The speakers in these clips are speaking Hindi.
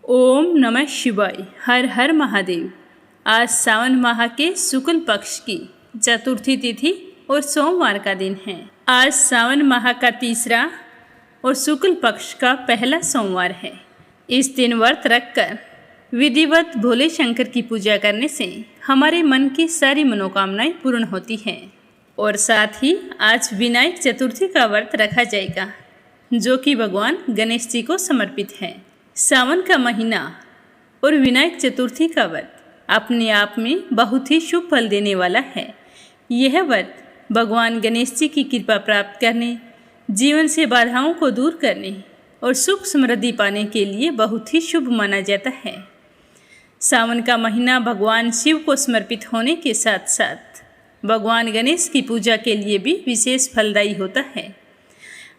ओम नमः शिवाय। हर हर महादेव। आज सावन माह के शुक्ल पक्ष की चतुर्थी तिथि और सोमवार का दिन है। आज सावन माह का तीसरा और शुक्ल पक्ष का पहला सोमवार है। इस दिन व्रत रखकर विधिवत भोले शंकर की पूजा करने से हमारे मन की सारी मनोकामनाएं पूर्ण होती हैं। और साथ ही आज विनायक चतुर्थी का व्रत रखा जाएगा, जो कि भगवान गणेश जी को समर्पित है। सावन का महीना और विनायक चतुर्थी का व्रत अपने आप में बहुत ही शुभ फल देने वाला है। यह व्रत भगवान गणेश जी की कृपा प्राप्त करने, जीवन से बाधाओं को दूर करने और सुख समृद्धि पाने के लिए बहुत ही शुभ माना जाता है। सावन का महीना भगवान शिव को समर्पित होने के साथ साथ भगवान गणेश की पूजा के लिए भी विशेष फलदायी होता है।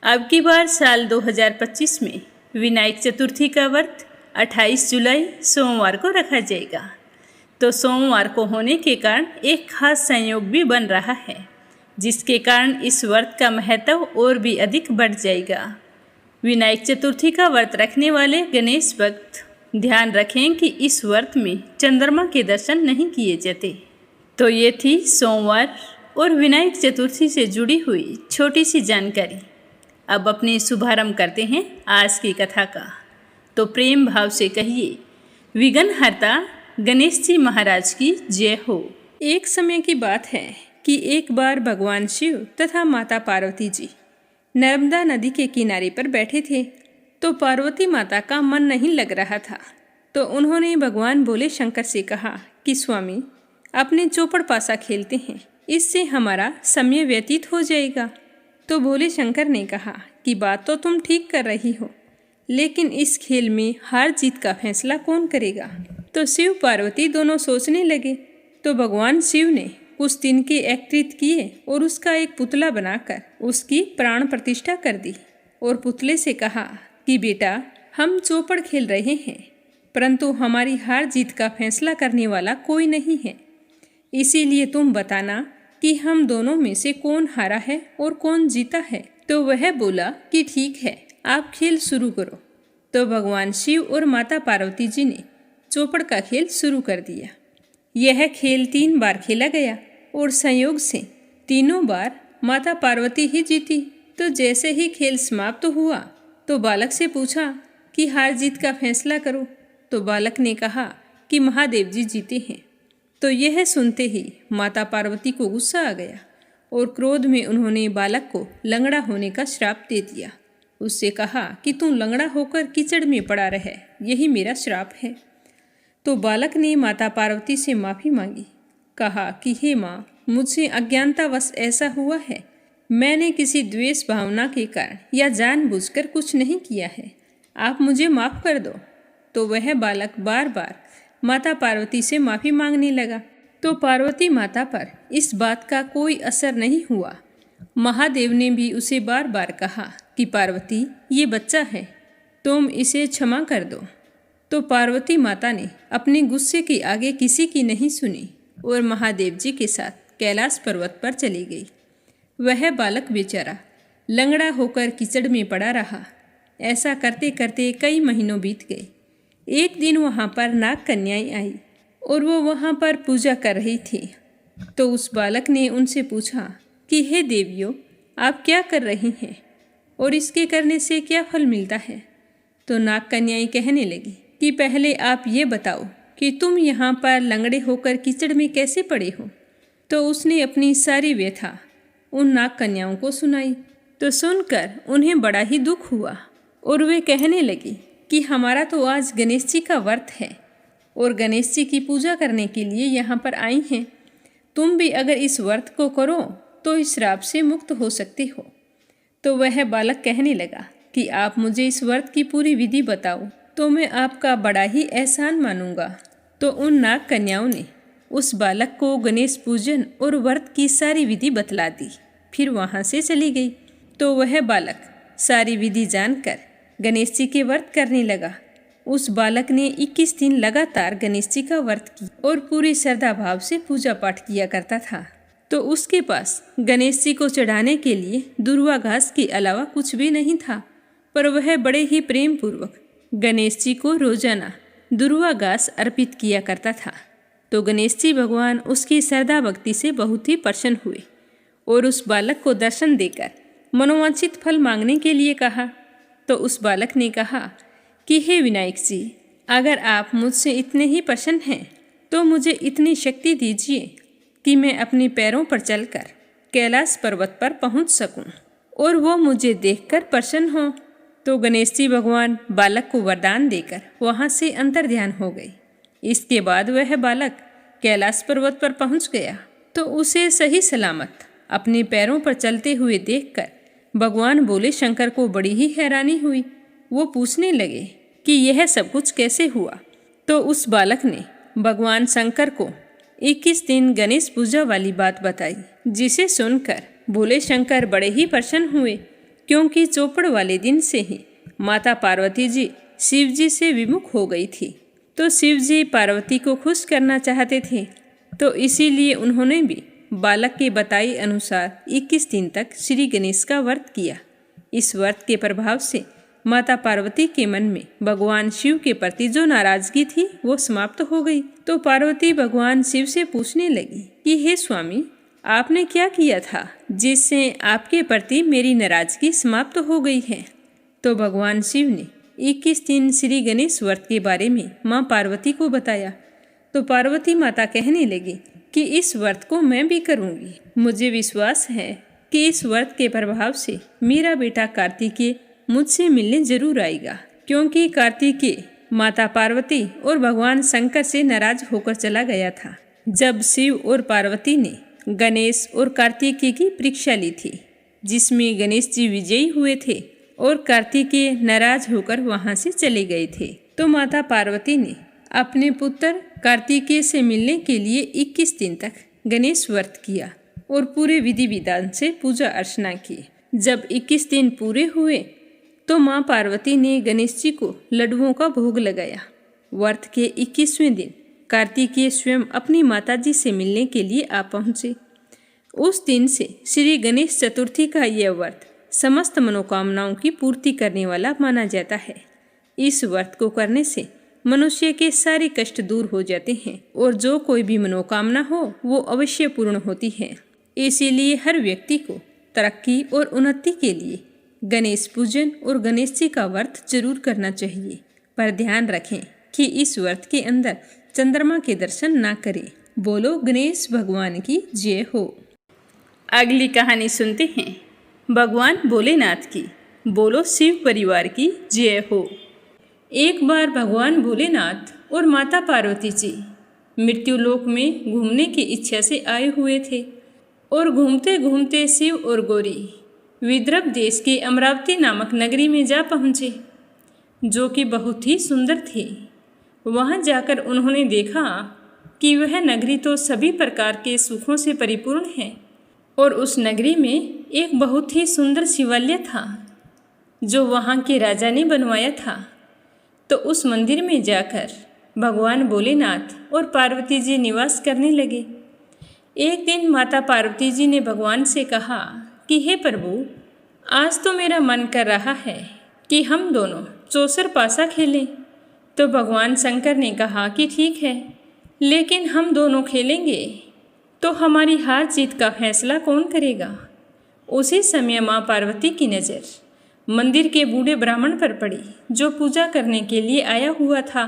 अब की बार साल 2025 में विनायक चतुर्थी का व्रत 28 जुलाई सोमवार को रखा जाएगा। तो सोमवार को होने के कारण एक खास संयोग भी बन रहा है, जिसके कारण इस व्रत का महत्व और भी अधिक बढ़ जाएगा। विनायक चतुर्थी का व्रत रखने वाले गणेश भक्त ध्यान रखें कि इस व्रत में चंद्रमा के दर्शन नहीं किए जाते। तो ये थी सोमवार और विनायक चतुर्थी से जुड़ी हुई छोटी सी जानकारी। अब अपने शुभारंभ करते हैं आज की कथा का। तो प्रेम भाव से कहिए, विघ्नहर्ता गणेश जी महाराज की जय हो। एक समय की बात है कि एक बार भगवान शिव तथा माता पार्वती जी नर्मदा नदी के किनारे पर बैठे थे। तो पार्वती माता का मन नहीं लग रहा था। तो उन्होंने भगवान भोले शंकर से कहा कि स्वामी, अपने चौपड़ पासा खेलते हैं, इससे हमारा समय व्यतीत हो जाएगा। तो भोले शंकर ने कहा कि बात तो तुम ठीक कर रही हो, लेकिन इस खेल में हार जीत का फैसला कौन करेगा। तो शिव पार्वती दोनों सोचने लगे। तो भगवान शिव ने कुछ दिन के एकत्रित किए और उसका एक पुतला बनाकर उसकी प्राण प्रतिष्ठा कर दी और पुतले से कहा कि बेटा, हम चौपड़ खेल रहे हैं, परंतु हमारी हार जीत का फैसला करने वाला कोई नहीं है। इसीलिए तुम बताना कि हम दोनों में से कौन हारा है और कौन जीता है। तो वह बोला कि ठीक है, आप खेल शुरू करो। तो भगवान शिव और माता पार्वती जी ने चौपड़ का खेल शुरू कर दिया। यह खेल 3 बार खेला गया और संयोग से तीनों बार माता पार्वती ही जीती। तो जैसे ही खेल समाप्त हुआ तो बालक से पूछा कि हार जीत का फैसला करो। तो बालक ने कहा कि महादेव जी जीते हैं। तो यह सुनते ही माता पार्वती को गुस्सा आ गया और क्रोध में उन्होंने बालक को लंगड़ा होने का श्राप दे दिया। उससे कहा कि तू लंगड़ा होकर कीचड़ में पड़ा रहे, यही मेरा श्राप है। तो बालक ने माता पार्वती से माफ़ी मांगी, कहा कि हे माँ, मुझसे अज्ञानतावश ऐसा हुआ है। मैंने किसी द्वेष भावना के कारण या जानबूझकर कुछ नहीं किया है, आप मुझे माफ़ कर दो। तो वह बालक बार बार माता पार्वती से माफ़ी मांगने लगा। तो पार्वती माता पर इस बात का कोई असर नहीं हुआ। महादेव ने भी उसे बार बार कहा कि पार्वती, ये बच्चा है, तुम इसे क्षमा कर दो। तो पार्वती माता ने अपने गुस्से के आगे किसी की नहीं सुनी और महादेव जी के साथ कैलाश पर्वत पर चली गई। वह बालक बेचारा लंगड़ा होकर कीचड़ में पड़ा रहा। ऐसा करते करते कई महीनों बीत गए। एक दिन वहाँ पर नाग कन्याएं आई और वो वहाँ पर पूजा कर रही थी। तो उस बालक ने उनसे पूछा कि हे देवियों, आप क्या कर रही हैं और इसके करने से क्या फल मिलता है। तो नाग कन्याएं कहने लगी कि पहले आप ये बताओ कि तुम यहाँ पर लंगड़े होकर कीचड़ में कैसे पड़े हो। तो उसने अपनी सारी व्यथा उन नाग कन्याओं को सुनाई। तो सुनकर उन्हें बड़ा ही दुख हुआ और वे कहने लगी कि हमारा तो आज गणेश जी का व्रत है और गणेश जी की पूजा करने के लिए यहाँ पर आई हैं। तुम भी अगर इस व्रत को करो तो इस श्राप से मुक्त हो सकते हो। तो वह बालक कहने लगा कि आप मुझे इस व्रत की पूरी विधि बताओ, तो मैं आपका बड़ा ही एहसान मानूंगा। तो उन नाग कन्याओं ने उस बालक को गणेश पूजन और व्रत की सारी विधि बतला दी, फिर वहाँ से चली गई। तो वह बालक सारी विधि जानकर गणेश जी के व्रत करने लगा। उस बालक ने 21 दिन लगातार गणेश जी का व्रत किया और पूरी श्रद्धा भाव से पूजा पाठ किया करता था। तो उसके पास गणेश जी को चढ़ाने के लिए दुर्वा घास के अलावा कुछ भी नहीं था, पर वह बड़े ही प्रेम पूर्वक गणेश जी को रोजाना दुर्वा घास अर्पित किया करता था। तो गणेश जी भगवान उसकी श्रद्धा भक्ति से बहुत ही प्रसन्न हुए और उस बालक को दर्शन देकर मनोवांछित फल मांगने के लिए कहा। तो उस बालक ने कहा कि हे विनायक जी, अगर आप मुझसे इतने ही प्रसन्न हैं तो मुझे इतनी शक्ति दीजिए कि मैं अपने पैरों पर चलकर कैलाश पर्वत पर पहुंच सकूं और वो मुझे देखकर प्रसन्न हो। तो गणेश जी भगवान बालक को वरदान देकर वहां से अंतर्ध्यान हो गए। इसके बाद वह बालक कैलाश पर्वत पर पहुंच गया। तो उसे सही सलामत अपने पैरों पर चलते हुए देखकर भगवान भोले शंकर को बड़ी ही हैरानी हुई। वो पूछने लगे कि यह सब कुछ कैसे हुआ। तो उस बालक ने भगवान शंकर को 21 दिन गणेश पूजा वाली बात बताई, जिसे सुनकर भोले शंकर बड़े ही प्रसन्न हुए, क्योंकि चौपड़ वाले दिन से ही माता पार्वती जी शिव जी से विमुख हो गई थी। तो शिव जी पार्वती को खुश करना चाहते थे, तो इसीलिए उन्होंने भी बालक के बताई अनुसार 21 दिन तक श्री गणेश का व्रत किया। इस व्रत के प्रभाव से माता पार्वती के मन में भगवान शिव के प्रति जो नाराजगी थी वो समाप्त हो गई। तो पार्वती भगवान शिव से पूछने लगी कि हे स्वामी, आपने क्या किया था जिससे आपके प्रति मेरी नाराजगी समाप्त हो गई है। तो भगवान शिव ने 21 दिन श्री गणेश व्रत के बारे में माँ पार्वती को बताया। तो पार्वती माता कहने लगी कि इस व्रत को मैं भी करूँगी। मुझे विश्वास है कि इस व्रत के प्रभाव से मेरा बेटा कार्तिकेय मुझसे मिलने जरूर आएगा, क्योंकि कार्तिकेय माता पार्वती और भगवान शंकर से नाराज होकर चला गया था जब शिव और पार्वती ने गणेश और कार्तिकेय की परीक्षा ली थी, जिसमें गणेश जी विजयी हुए थे और कार्तिकेय नाराज होकर वहां से चले गए थे। तो माता पार्वती ने अपने पुत्र कार्तिकेय से मिलने के लिए 21 दिन तक गणेश व्रत किया और पूरे विधि विधान से पूजा अर्चना की। जब 21 दिन पूरे हुए तो माँ पार्वती ने गणेश जी को लड्डुओं का भोग लगाया। व्रत के 21वें दिन कार्तिकेय स्वयं अपनी माताजी से मिलने के लिए आ पहुँचे। उस दिन से श्री गणेश चतुर्थी का यह व्रत समस्त मनोकामनाओं की पूर्ति करने वाला माना जाता है। इस व्रत को करने से मनुष्य के सारे कष्ट दूर हो जाते हैं और जो कोई भी मनोकामना हो वो अवश्य पूर्ण होती है। इसीलिए हर व्यक्ति को तरक्की और उन्नति के लिए गणेश पूजन और गणेश जी का व्रत जरूर करना चाहिए, पर ध्यान रखें कि इस व्रत के अंदर चंद्रमा के दर्शन ना करें। बोलो गणेश भगवान की जय हो। अगली कहानी सुनते हैं भगवान भोलेनाथ की। बोलो शिव परिवार की जय हो। एक बार भगवान भोलेनाथ और माता पार्वती जी मृत्युलोक में घूमने की इच्छा से आए हुए थे और घूमते घूमते शिव और गौरी विदर्भ देश के अमरावती नामक नगरी में जा पहुँचे, जो कि बहुत ही सुंदर थी। वहाँ जाकर उन्होंने देखा कि वह नगरी तो सभी प्रकार के सुखों से परिपूर्ण है और उस नगरी में एक बहुत ही सुंदर शिवालय था जो वहाँ के राजा ने बनवाया था। तो उस मंदिर में जाकर भगवान भोलेनाथ और पार्वती जी निवास करने लगे। एक दिन माता पार्वती जी ने भगवान से कहा कि हे प्रभु, आज तो मेरा मन कर रहा है कि हम दोनों चौसर पासा खेलें। तो भगवान शंकर ने कहा कि ठीक है, लेकिन हम दोनों खेलेंगे तो हमारी हार जीत का फैसला कौन करेगा। उसी समय माँ पार्वती की नज़र मंदिर के बूढ़े ब्राह्मण पर पड़ी जो पूजा करने के लिए आया हुआ था।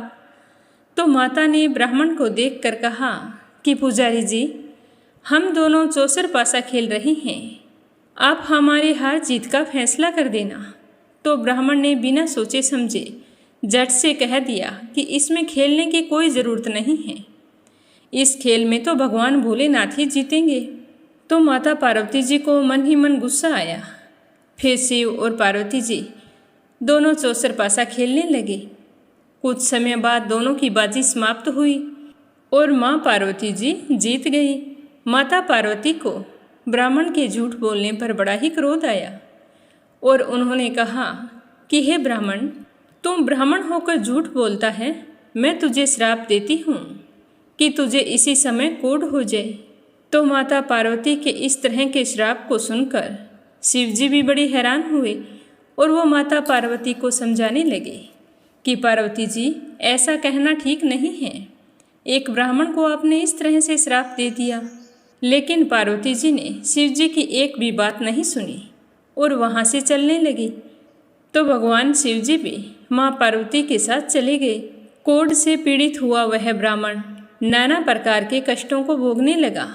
तो माता ने ब्राह्मण को देखकर कहा कि पुजारी जी, हम दोनों चौसर पासा खेल रहे हैं, आप हमारे हार जीत का फैसला कर देना। तो ब्राह्मण ने बिना सोचे समझे झट से कह दिया कि इसमें खेलने की कोई ज़रूरत नहीं है, इस खेल में तो भगवान भोलेनाथ ही जीतेंगे। तो माता पार्वती जी को मन ही मन गुस्सा आया। फिर शिव और पार्वती जी दोनों चौसर पासा खेलने लगे। कुछ समय बाद दोनों की बाजी समाप्त हुई और माँ पार्वती जी जीत गई। माता पार्वती को ब्राह्मण के झूठ बोलने पर बड़ा ही क्रोध आया और उन्होंने कहा कि हे ब्राह्मण, तुम ब्राह्मण होकर झूठ बोलता है, मैं तुझे श्राप देती हूँ कि तुझे इसी समय कोढ़ हो जाए। तो माता पार्वती के इस तरह के श्राप को सुनकर शिव जी भी बड़े हैरान हुए और वो माता पार्वती को समझाने लगे कि पार्वती जी, ऐसा कहना ठीक नहीं है। एक ब्राह्मण को आपने इस तरह से श्राप दे दिया। लेकिन पार्वती जी ने शिव जी की एक भी बात नहीं सुनी और वहाँ से चलने लगी। तो भगवान शिव जी भी माँ पार्वती के साथ चले गए। कोढ़ से पीड़ित हुआ वह ब्राह्मण नाना प्रकार के कष्टों को भोगने लगा।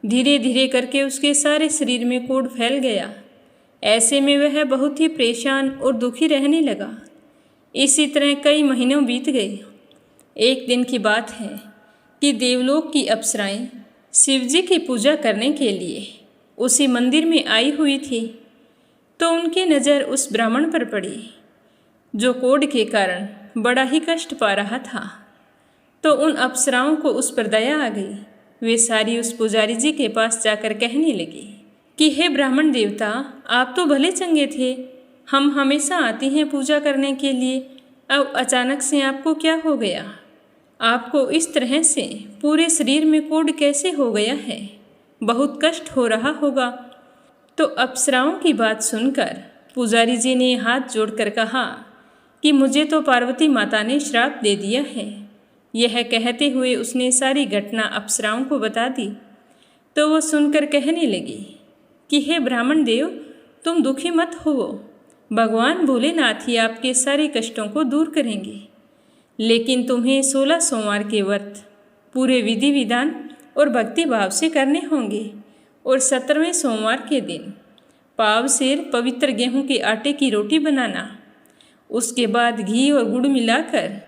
धीरे धीरे करके उसके सारे शरीर में कोढ़ फैल गया। ऐसे में वह बहुत ही परेशान और दुखी रहने लगा। इसी तरह कई महीनों बीत गए। एक दिन की बात है कि देवलोक की अप्सराएं शिव जी की पूजा करने के लिए उसी मंदिर में आई हुई थी। तो उनकी नज़र उस ब्राह्मण पर पड़ी जो कोढ़ के कारण बड़ा ही कष्ट पा रहा था। तो उन अप्सराओं को उस पर दया आ गई। वे सारी उस पुजारी जी के पास जाकर कहने लगी कि हे ब्राह्मण देवता, आप तो भले चंगे थे, हम हमेशा आते हैं पूजा करने के लिए, अब अचानक से आपको क्या हो गया? आपको इस तरह से पूरे शरीर में कोढ़ कैसे हो गया है? बहुत कष्ट हो रहा होगा। तो अप्सराओं की बात सुनकर पुजारी जी ने हाथ जोड़कर कहा कि मुझे तो पार्वती माता ने श्राप दे दिया है। यह कहते हुए उसने सारी घटना अप्सराओं को बता दी। तो वो सुनकर कहने लगी कि हे ब्राह्मण देव, तुम दुखी मत होवो, भगवान भोलेनाथ ही आपके सारे कष्टों को दूर करेंगे। लेकिन तुम्हें 16 सोमवार के व्रत पूरे विधि विधान और भक्ति भाव से करने होंगे और 17वें सोमवार के दिन पाव सेर पवित्र गेहूं के आटे की रोटी बनाना, उसके बाद घी और गुड़ मिलाकर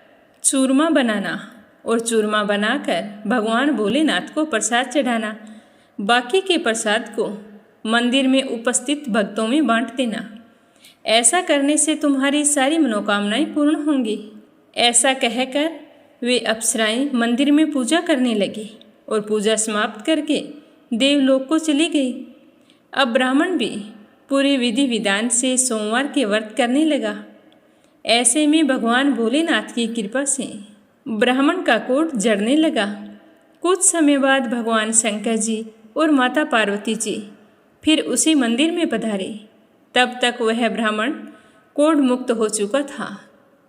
चूरमा बनाना और चूरमा बनाकर भगवान भोलेनाथ को प्रसाद चढ़ाना। बाकी के प्रसाद को मंदिर में उपस्थित भक्तों में बांट देना। ऐसा करने से तुम्हारी सारी मनोकामनाएं पूर्ण होंगी। ऐसा कहकर वे अप्सराएं मंदिर में पूजा करने लगी और पूजा समाप्त करके देवलोक को चली गई। अब ब्राह्मण भी पूरे विधि विधान से सोमवार के व्रत करने लगा। ऐसे में भगवान भोलेनाथ की कृपा से ब्राह्मण का कोढ़ जड़ने लगा। कुछ समय बाद भगवान शंकर जी और माता पार्वती जी फिर उसी मंदिर में पधारे। तब तक वह ब्राह्मण कोढ़ मुक्त हो चुका था।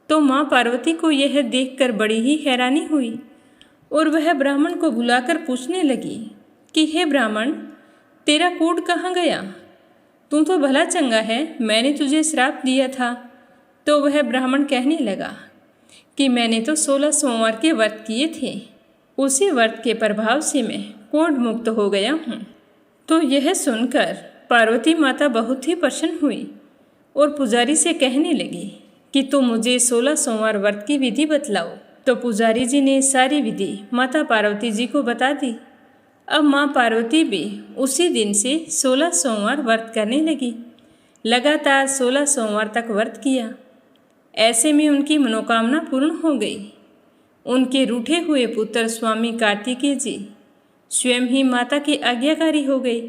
तो माँ पार्वती को यह देखकर बड़ी ही हैरानी हुई और वह ब्राह्मण को बुलाकर पूछने लगी कि हे ब्राह्मण, तेरा कोढ़ कहाँ गया? तू तो भला चंगा है, मैंने तुझे श्राप दिया था। तो वह ब्राह्मण कहने लगा कि मैंने तो 16 सोमवार के व्रत किए थे, उसी व्रत के प्रभाव से मैं कोढ़ मुक्त हो गया हूँ। तो यह सुनकर पार्वती माता बहुत ही प्रसन्न हुई और पुजारी से कहने लगी कि तुम मुझे 16 सोमवार व्रत की विधि बतलाओ। तो पुजारी जी ने सारी विधि माता पार्वती जी को बता दी। अब माँ पार्वती भी उसी दिन से 16 सोमवार व्रत करने लगी। लगातार 16 सोमवार तक व्रत किया। ऐसे में उनकी मनोकामना पूर्ण हो गई। उनके रूठे हुए पुत्र स्वामी कार्तिकेय जी स्वयं ही माता के आज्ञाकारी हो गए।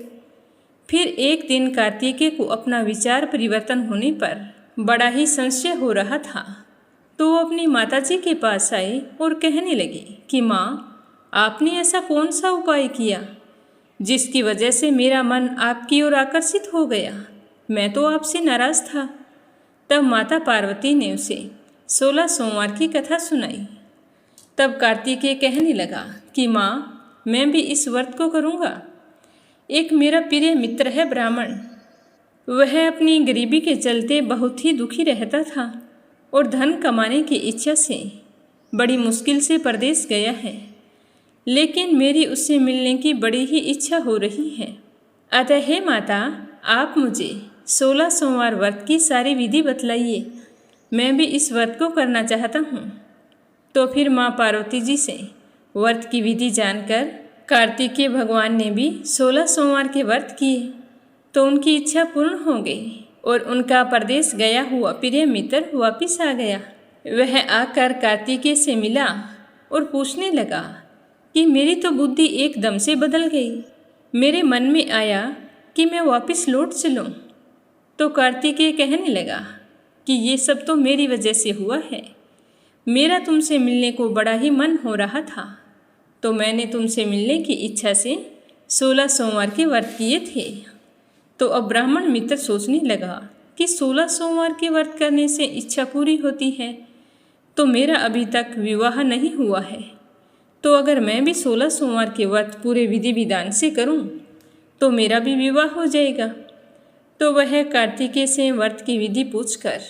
फिर एक दिन कार्तिकेय को अपना विचार परिवर्तन होने पर बड़ा ही संशय हो रहा था। तो वो अपनी माता जी के पास आए और कहने लगे कि माँ, आपने ऐसा कौन सा उपाय किया जिसकी वजह से मेरा मन आपकी ओर आकर्षित हो गया? मैं तो आपसे नाराज था। तब माता पार्वती ने उसे 16 सोमवार की कथा सुनाई। तब कार्तिकेय कहने लगा कि माँ, मैं भी इस व्रत को करूँगा। एक मेरा प्रिय मित्र है ब्राह्मण, वह अपनी गरीबी के चलते बहुत ही दुखी रहता था और धन कमाने की इच्छा से बड़ी मुश्किल से परदेश गया है। लेकिन मेरी उससे मिलने की बड़ी ही इच्छा हो रही है। अतः हे माता, आप मुझे 16 सोमवार व्रत की सारी विधि बतलाइए, मैं भी इस व्रत को करना चाहता हूँ। तो फिर माँ पार्वती जी से व्रत की विधि जानकर कार्तिकेय भगवान ने भी 16 सोमवार के व्रत किए। तो उनकी इच्छा पूर्ण हो गई और उनका परदेश गया हुआ प्रिय मित्र वापिस आ गया। वह आकर कार्तिकेय से मिला और पूछने लगा कि मेरी तो बुद्धि एकदम से बदल गई। मेरे मन में आया कि मैं वापस लौट चलूं। तो कार्तिकेय कहने लगा कि ये सब तो मेरी वजह से हुआ है। मेरा तुमसे मिलने को बड़ा ही मन हो रहा था, तो मैंने तुमसे मिलने की इच्छा से 16 सोमवार के व्रत किए थे। तो अब ब्राह्मण मित्र सोचने लगा कि 16 सोमवार के व्रत करने से इच्छा पूरी होती है। तो मेरा अभी तक विवाह नहीं हुआ है, तो अगर मैं भी 16 सोमवार के व्रत पूरे विधि विधान से करूं, तो मेरा भी विवाह हो जाएगा। तो वह कार्तिकेय से व्रत की विधि पूछकर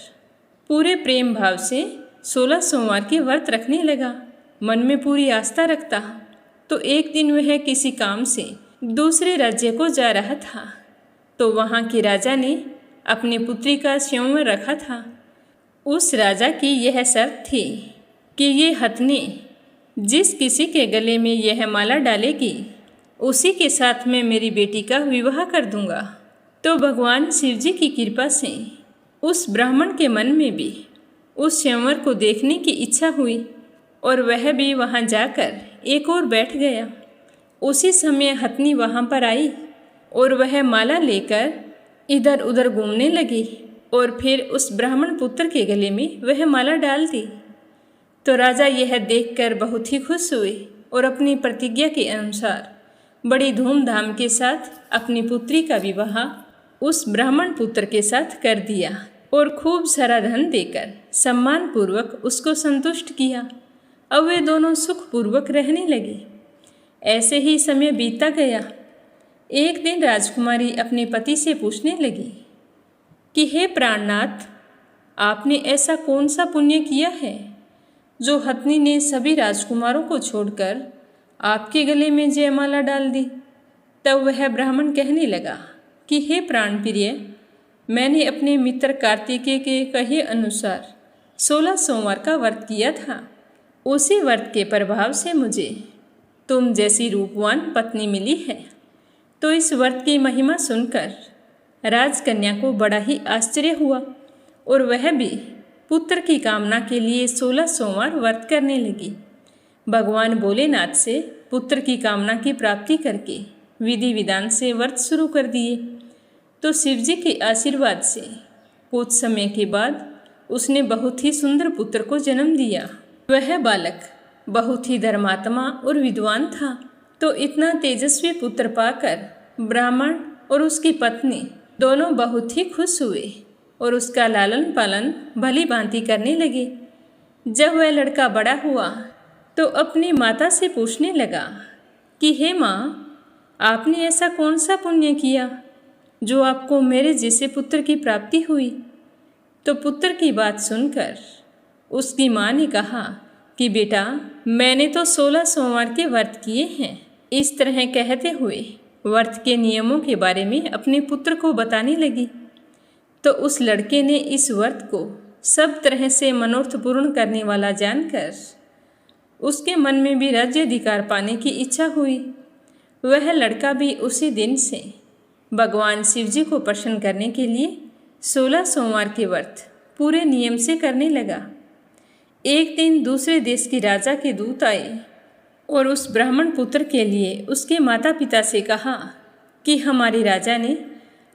पूरे प्रेम भाव से 16 सोमवार के व्रत रखने लगा। मन में पूरी आस्था रखता। तो एक दिन वह किसी काम से दूसरे राज्य को जा रहा था, तो वहाँ के राजा ने अपनी पुत्री का स्वयंवर रखा था। उस राजा की यह शर्त थी कि ये हथनी जिस किसी के गले में यह माला डालेगी, उसी के साथ मैं मेरी बेटी का विवाह कर दूंगा। तो भगवान शिव जी की कृपा से उस ब्राह्मण के मन में भी उस स्वयंवर को देखने की इच्छा हुई और वह भी वहां जाकर एक और बैठ गया। उसी समय हथनी वहां पर आई और वह माला लेकर इधर उधर घूमने लगी और फिर उस ब्राह्मण पुत्र के गले में वह माला डाल दी। तो राजा यह देखकर बहुत ही खुश हुए और अपनी प्रतिज्ञा के अनुसार बड़ी धूमधाम के साथ अपनी पुत्री का विवाह उस ब्राह्मण पुत्र के साथ कर दिया और खूब सारा धन देकर सम्मान पूर्वक उसको संतुष्ट किया। अब वे दोनों सुखपूर्वक रहने लगे। ऐसे ही समय बीतता गया। एक दिन राजकुमारी अपने पति से पूछने लगी कि हे प्राणनाथ, आपने ऐसा कौन सा पुण्य किया है जो हथनी ने सभी राजकुमारों को छोड़कर आपके गले में जयमाला डाल दी। तब वह ब्राह्मण कहने लगा कि हे प्राण प्रिय, मैंने अपने मित्र कार्तिकेय के कहे अनुसार 16 सोमवार का व्रत किया था। उसी व्रत के प्रभाव से मुझे तुम जैसी रूपवान पत्नी मिली है। तो इस व्रत की महिमा सुनकर राजकन्या को बड़ा ही आश्चर्य हुआ और वह भी पुत्र की कामना के लिए 16 सोमवार व्रत करने लगी। भगवान भोलेनाथ से पुत्र की कामना की प्राप्ति करके विधि विधान से व्रत शुरू कर दिए। तो शिव जी के आशीर्वाद से कुछ समय के बाद उसने बहुत ही सुंदर पुत्र को जन्म दिया। वह बालक बहुत ही धर्मात्मा और विद्वान था। तो इतना तेजस्वी पुत्र पाकर ब्राह्मण और उसकी पत्नी दोनों बहुत ही खुश हुए और उसका लालन पालन भली भांति करने लगे। जब वह लड़का बड़ा हुआ तो अपनी माता से पूछने लगा कि हे माँ, आपने ऐसा कौन सा पुण्य किया जो आपको मेरे जैसे पुत्र की प्राप्ति हुई। तो पुत्र की बात सुनकर उसकी माँ ने कहा कि बेटा, मैंने तो 16 सोमवार के व्रत किए हैं। इस तरह कहते हुए व्रत के नियमों के बारे में अपने पुत्र को बताने लगी। तो उस लड़के ने इस व्रत को सब तरह से मनोरथ पूर्ण करने वाला जानकर उसके मन में भी राज्याधिकार पाने की इच्छा हुई। वह लड़का भी उसी दिन से भगवान शिव जी को प्रसन्न करने के लिए 16 सोमवार के व्रत पूरे नियम से करने लगा। एक दिन दूसरे देश के राजा के दूत आए और उस ब्राह्मण पुत्र के लिए उसके माता पिता से कहा कि हमारे राजा ने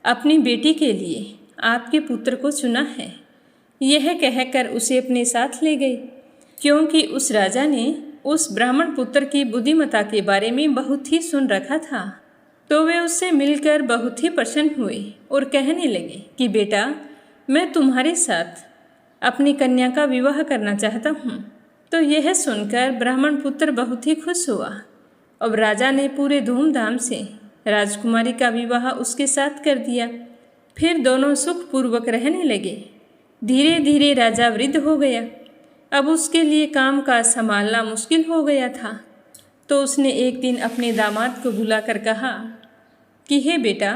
अपनी बेटी के लिए आपके पुत्र को चुना है। यह कहकर उसे अपने साथ ले गए, क्योंकि उस राजा ने उस ब्राह्मण पुत्र की बुद्धिमत्ता के बारे में बहुत ही सुन रखा था। तो वे उससे मिलकर बहुत ही प्रसन्न हुए और कहने लगे कि बेटा, मैं तुम्हारे साथ अपनी कन्या का विवाह करना चाहता हूँ। तो यह सुनकर ब्राह्मण पुत्र बहुत ही खुश हुआ। अब राजा ने पूरे धूमधाम से राजकुमारी का विवाह उसके साथ कर दिया। फिर दोनों सुखपूर्वक रहने लगे। धीरे धीरे राजा वृद्ध हो गया। अब उसके लिए काम काज संभालना मुश्किल हो गया था। तो उसने एक दिन अपने दामाद को बुलाकर कहा कि हे बेटा,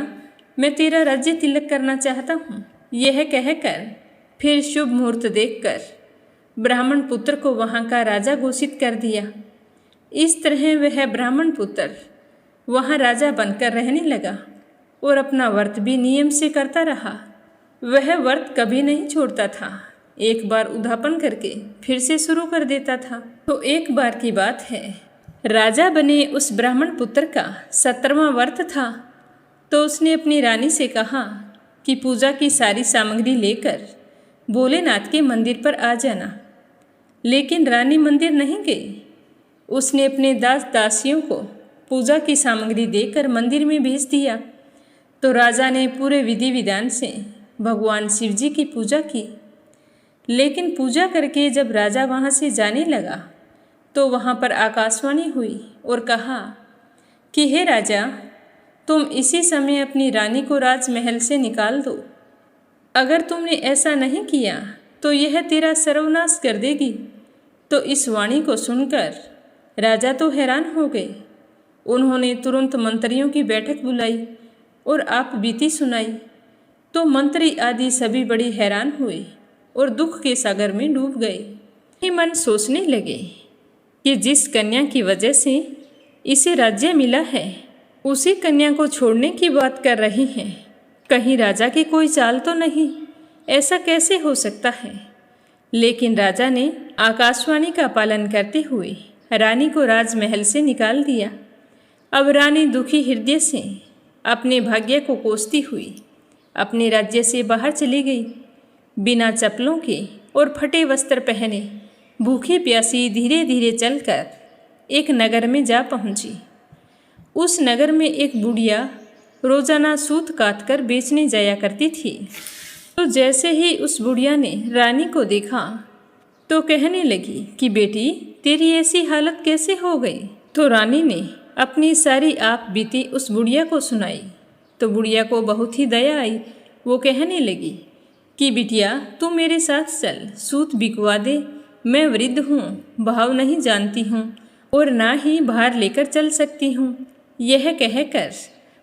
मैं तेरा राज्य तिलक करना चाहता हूँ। यह कहकर फिर शुभ मुहूर्त देखकर ब्राह्मण पुत्र को वहाँ का राजा घोषित कर दिया। इस तरह वह ब्राह्मण पुत्र वहाँ राजा बनकर रहने लगा और अपना व्रत भी नियम से करता रहा। वह व्रत कभी नहीं छोड़ता था। एक बार उद्यापन करके फिर से शुरू कर देता था। तो एक बार की बात है, राजा बने उस ब्राह्मण पुत्र का 17वां व्रत था। तो उसने अपनी रानी से कहा कि पूजा की सारी सामग्री लेकर भोलेनाथ के मंदिर पर आ जाना। लेकिन रानी मंदिर नहीं गई। उसने अपने दास दासियों को पूजा की सामग्री देकर मंदिर में भेज दिया। तो राजा ने पूरे विधि विधान से भगवान शिव जी की पूजा की। लेकिन पूजा करके जब राजा वहाँ से जाने लगा तो वहाँ पर आकाशवाणी हुई और कहा कि हे राजा, तुम इसी समय अपनी रानी को राजमहल से निकाल दो। अगर तुमने ऐसा नहीं किया तो यह तेरा सर्वनाश कर देगी। तो इस वाणी को सुनकर राजा तो हैरान हो गए। उन्होंने तुरंत मंत्रियों की बैठक बुलाई और आप बीती सुनाई। तो मंत्री आदि सभी बड़े हैरान हुए और दुख के सागर में डूब गए। ही मन सोचने लगे कि जिस कन्या की वजह से इसे राज्य मिला है, उसी कन्या को छोड़ने की बात कर रही हैं। कहीं राजा की कोई चाल तो नहीं? ऐसा कैसे हो सकता है? लेकिन राजा ने आकाशवाणी का पालन करते हुए रानी को राजमहल से निकाल दिया। अब रानी दुखी हृदय से अपने भाग्य को कोसती हुई अपने राज्य से बाहर चली गई। बिना चप्पलों के और फटे वस्त्र पहने भूखी प्यासी धीरे धीरे चलकर एक नगर में जा पहुंची। उस नगर में एक बुढ़िया रोजाना सूत काट कर बेचने जाया करती थी। तो जैसे ही उस बुढ़िया ने रानी को देखा तो कहने लगी कि बेटी, तेरी ऐसी हालत कैसे हो गई? तो रानी ने अपनी सारी आप बीती उस बुढ़िया को सुनाई। तो बुढ़िया को बहुत ही दया आई। वो कहने लगी कि बिटिया, तू मेरे साथ चल, सूत बिकवा दे। मैं वृद्ध हूँ, भाव नहीं जानती हूँ और ना ही भार लेकर चल सकती हूँ। यह कहकर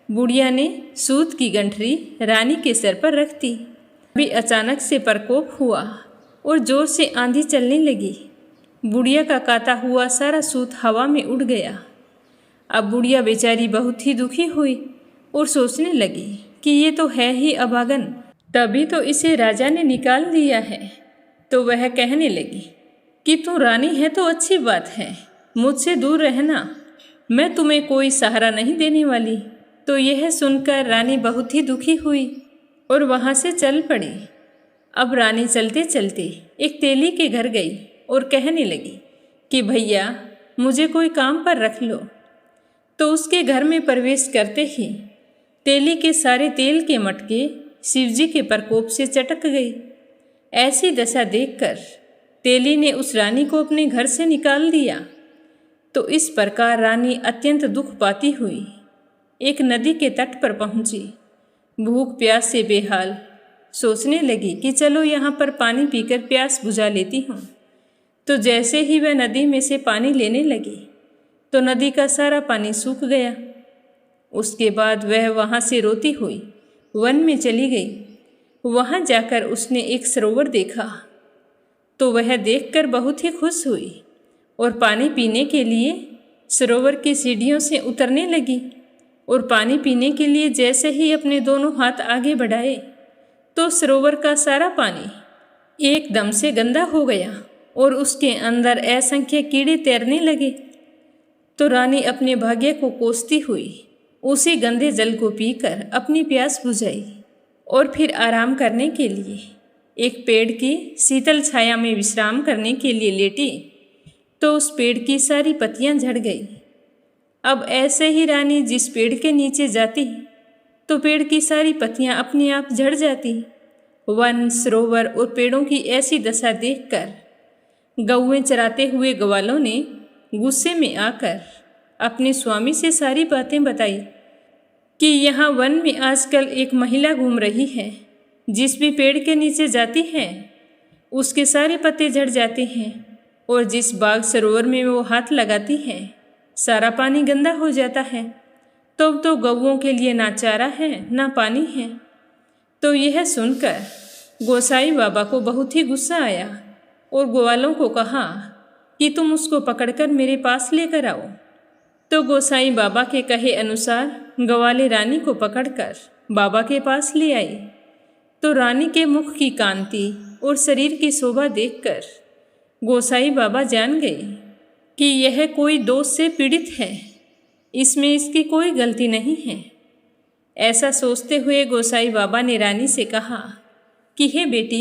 बुढ़िया ने सूत की गंठरी रानी के सर पर रख दी। अभी अचानक से प्रकोप हुआ और जोर से आंधी चलने लगी। बुढ़िया का काता हुआ सारा सूत हवा में उड़ गया। अब बुढ़िया बेचारी बहुत ही दुखी हुई और सोचने लगी कि ये तो है ही अभागन, तभी तो इसे राजा ने निकाल दिया है। तो वह कहने लगी कि तू रानी है तो अच्छी बात है, मुझसे दूर रहना, मैं तुम्हें कोई सहारा नहीं देने वाली। तो यह सुनकर रानी बहुत ही दुखी हुई और वहाँ से चल पड़ी। अब रानी चलते चलते एक तेली के घर गई और कहने लगी कि भैया, मुझे कोई काम पर रख लो। तो उसके घर में प्रवेश करते ही तेली के सारे तेल के मटके शिवजी के प्रकोप से चटक गई। ऐसी दशा देखकर तेली ने उस रानी को अपने घर से निकाल दिया। तो इस प्रकार रानी अत्यंत दुख पाती हुई एक नदी के तट पर पहुंची। भूख प्यास से बेहाल सोचने लगी कि चलो यहाँ पर पानी पीकर प्यास बुझा लेती हूँ। तो जैसे ही वह नदी में से पानी लेने लगी तो नदी का सारा पानी सूख गया। उसके बाद वह वहाँ से रोती हुई वन में चली गई। वहाँ जाकर उसने एक सरोवर देखा। तो वह देखकर बहुत ही खुश हुई और पानी पीने के लिए सरोवर की सीढ़ियों से उतरने लगी। और पानी पीने के लिए जैसे ही अपने दोनों हाथ आगे बढ़ाए तो सरोवर का सारा पानी एकदम से गंदा हो गया और उसके अंदर असंख्य कीड़े तैरने लगे। तो रानी अपने भाग्य को कोसती हुई उसी गंदे जल को पीकर अपनी प्यास बुझाई और फिर आराम करने के लिए एक पेड़ की शीतल छाया में विश्राम करने के लिए लेटी। तो उस पेड़ की सारी पत्तियां झड़ गई। अब ऐसे ही रानी जिस पेड़ के नीचे जाती तो पेड़ की सारी पत्तियां अपने आप झड़ जाती। वन, सरोवर और पेड़ों की ऐसी दशा देखकर गौएं चराते हुए ग्वालों ने गुस्से में आकर अपने स्वामी से सारी बातें बताई कि यहाँ वन में आजकल एक महिला घूम रही है, जिस भी पेड़ के नीचे जाती है उसके सारे पत्ते झड़ जाते हैं और जिस बाग सरोवर में वो हाथ लगाती है सारा पानी गंदा हो जाता है। तो गौओं के लिए ना चारा है ना पानी है। तो यह सुनकर गोसाई बाबा को बहुत ही गुस्सा आया और ग्वालों को कहा कि तुम उसको पकड़कर मेरे पास लेकर आओ। तो गोसाई बाबा के कहे अनुसार ग्वाले रानी को पकड़कर बाबा के पास ले आई। तो रानी के मुख की कांति और शरीर की शोभा देखकर गोसाई बाबा जान गए कि यह कोई दोष से पीड़ित है, इसमें इसकी कोई गलती नहीं है। ऐसा सोचते हुए गोसाई बाबा ने रानी से कहा कि हे बेटी,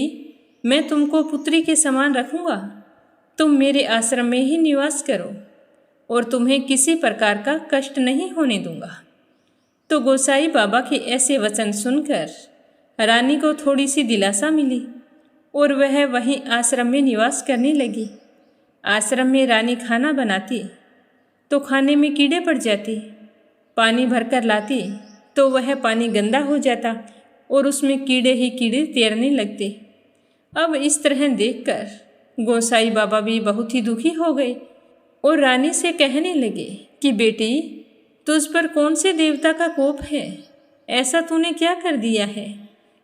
मैं तुमको पुत्री के समान रखूँगा, तुम मेरे आश्रम में ही निवास करो और तुम्हें किसी प्रकार का कष्ट नहीं होने दूंगा। तो गोसाई बाबा के ऐसे वचन सुनकर रानी को थोड़ी सी दिलासा मिली और वह वहीं आश्रम में निवास करने लगी। आश्रम में रानी खाना बनाती तो खाने में कीड़े पड़ जाते, पानी भरकर लाती तो वह पानी गंदा हो जाता और उसमें कीड़े ही कीड़े तैरने लगते। अब इस तरह देखकर गोसाई बाबा भी बहुत ही दुखी हो गए और रानी से कहने लगे कि बेटी, तुझ पर कौन से देवता का कोप है? ऐसा तूने क्या कर दिया है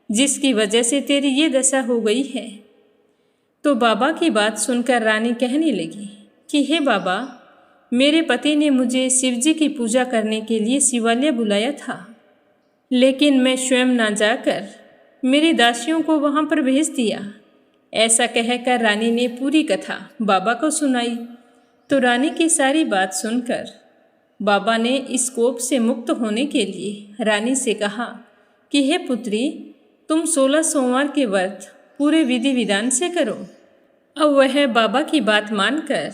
जिसकी वजह से तेरी ये दशा हो गई है? तो बाबा की बात सुनकर रानी कहने लगी कि हे बाबा, मेरे पति ने मुझे शिवजी की पूजा करने के लिए शिवालय बुलाया था, लेकिन मैं स्वयं ना जाकर मेरी दासियों को वहाँ पर भेज दिया। ऐसा कहकर रानी ने पूरी कथा बाबा को सुनाई। तो रानी की सारी बात सुनकर बाबा ने इस कोप से मुक्त होने के लिए रानी से कहा कि हे पुत्री, तुम 16 सोमवार के व्रत पूरे विधि विधान से करो। अब वह बाबा की बात मानकर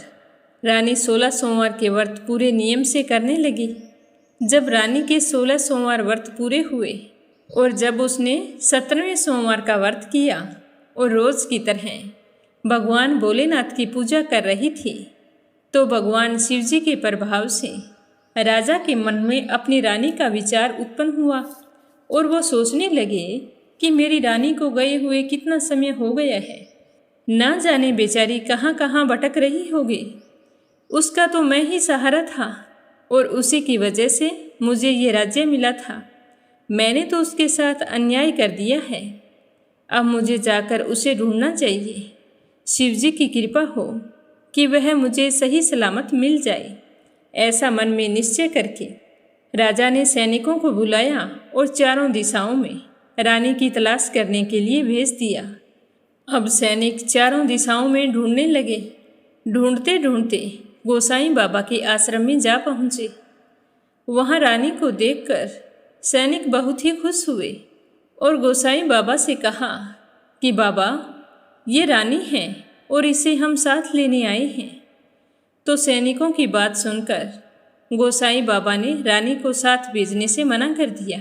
रानी 16 सोमवार के व्रत पूरे नियम से करने लगी। जब रानी के 16 सोमवार व्रत पूरे हुए और जब उसने 17वें सोमवार का व्रत किया और रोज की तरह भगवान भोलेनाथ की पूजा कर रही थी, तो भगवान शिवजी के प्रभाव से राजा के मन में अपनी रानी का विचार उत्पन्न हुआ और वो सोचने लगे कि मेरी रानी को गए हुए कितना समय हो गया है, ना जाने बेचारी कहाँ कहाँ भटक रही होगी। उसका तो मैं ही सहारा था और उसी की वजह से मुझे ये राज्य मिला था। मैंने तो उसके साथ अन्याय कर दिया है। अब मुझे जाकर उसे ढूंढना चाहिए। शिवजी की कृपा हो कि वह मुझे सही सलामत मिल जाए। ऐसा मन में निश्चय करके राजा ने सैनिकों को बुलाया और चारों दिशाओं में रानी की तलाश करने के लिए भेज दिया। अब सैनिक चारों दिशाओं में ढूंढने लगे। ढूंढते ढूंढते गोसाई बाबा के आश्रम में जा पहुँचे। वहाँ रानी को देखकर सैनिक बहुत ही खुश हुए और गोसाई बाबा से कहा कि बाबा, ये रानी है और इसे हम साथ लेने आए हैं। तो सैनिकों की बात सुनकर गोसाई बाबा ने रानी को साथ भेजने से मना कर दिया।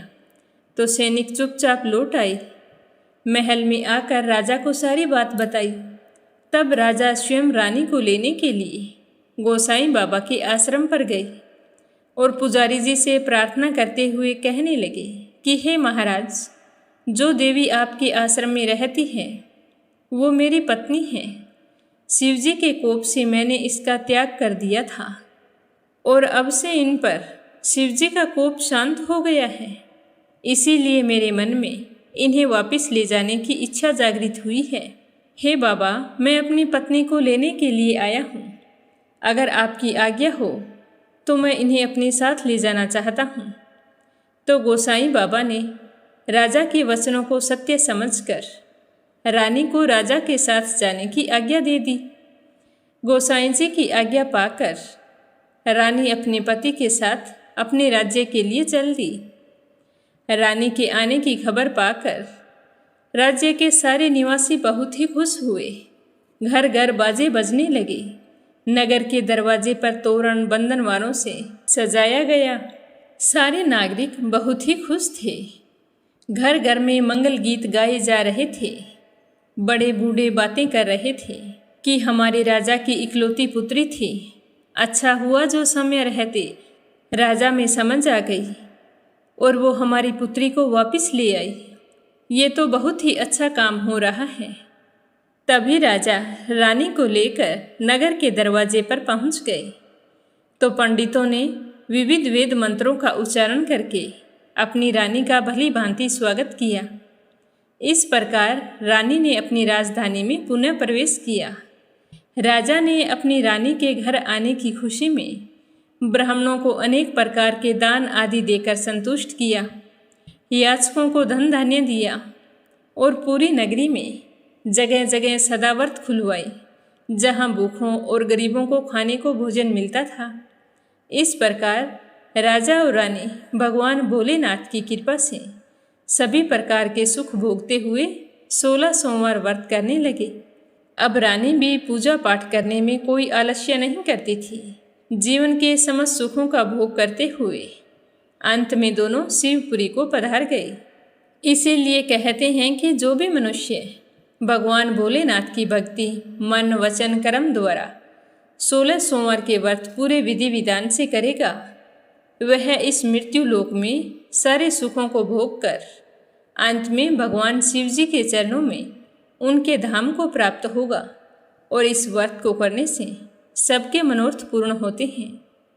तो सैनिक चुपचाप लौट आए। महल में आकर राजा को सारी बात बताई। तब राजा स्वयं रानी को लेने के लिए गोसाई बाबा के आश्रम पर गए और पुजारी जी से प्रार्थना करते हुए कहने लगे कि हे महाराज, जो देवी आपके आश्रम में रहती है वो मेरी पत्नी है। शिवजी के कोप से मैंने इसका त्याग कर दिया था और अब से इन पर शिवजी का कोप शांत हो गया है। इसीलिए मेरे मन में इन्हें वापस ले जाने की इच्छा जागृत हुई है। हे बाबा, मैं अपनी पत्नी को लेने के लिए आया हूँ। अगर आपकी आज्ञा हो तो मैं इन्हें अपने साथ ले जाना चाहता हूँ। तो गोसाई बाबा ने राजा के वचनों को सत्य समझकर रानी को राजा के साथ जाने की आज्ञा दे दी। गोसाई जी की आज्ञा पाकर रानी अपने पति के साथ अपने राज्य के लिए चल दी। रानी के आने की खबर पाकर राज्य के सारे निवासी बहुत ही खुश हुए। घर घर बाजे बजने लगे। नगर के दरवाजे पर तोरण बंधनवारों से सजाया गया। सारे नागरिक बहुत ही खुश थे। घर घर में मंगल गीत गाए जा रहे थे। बड़े बूढ़े बातें कर रहे थे कि हमारे राजा की इकलौती पुत्री थी। अच्छा हुआ जो समय रहते राजा में समझ आ गई और वो हमारी पुत्री को वापस ले आई। ये तो बहुत ही अच्छा काम हो रहा है। तभी राजा रानी को लेकर नगर के दरवाजे पर पहुंच गए। तो पंडितों ने विविध वेद मंत्रों का उच्चारण करके अपनी रानी का भली भांति स्वागत किया। इस प्रकार रानी ने अपनी राजधानी में पुनः प्रवेश किया। राजा ने अपनी रानी के घर आने की खुशी में ब्राह्मणों को अनेक प्रकार के दान आदि देकर संतुष्ट किया। याचकों को धन धान्य दिया और पूरी नगरी में जगह जगह सदाव्रत खुलवाई, जहाँ भूखों और गरीबों को खाने को भोजन मिलता था। इस प्रकार राजा और रानी भगवान भोलेनाथ की कृपा से सभी प्रकार के सुख भोगते हुए 16 सोमवार व्रत करने लगे। अब रानी भी पूजा पाठ करने में कोई आलस्य नहीं करती थी। जीवन के समस्त सुखों का भोग करते हुए अंत में दोनों शिवपुरी को पधार गए। इसीलिए कहते हैं कि जो भी मनुष्य भगवान भोलेनाथ की भक्ति मन वचन कर्म द्वारा 16 सोमवार के व्रत पूरे विधि विधान से करेगा, वह इस मृत्यु लोक में सारे सुखों को भोग कर अंत में भगवान शिव जी के चरणों में उनके धाम को प्राप्त होगा। और इस व्रत को करने से सबके मनोरथ पूर्ण होते हैं।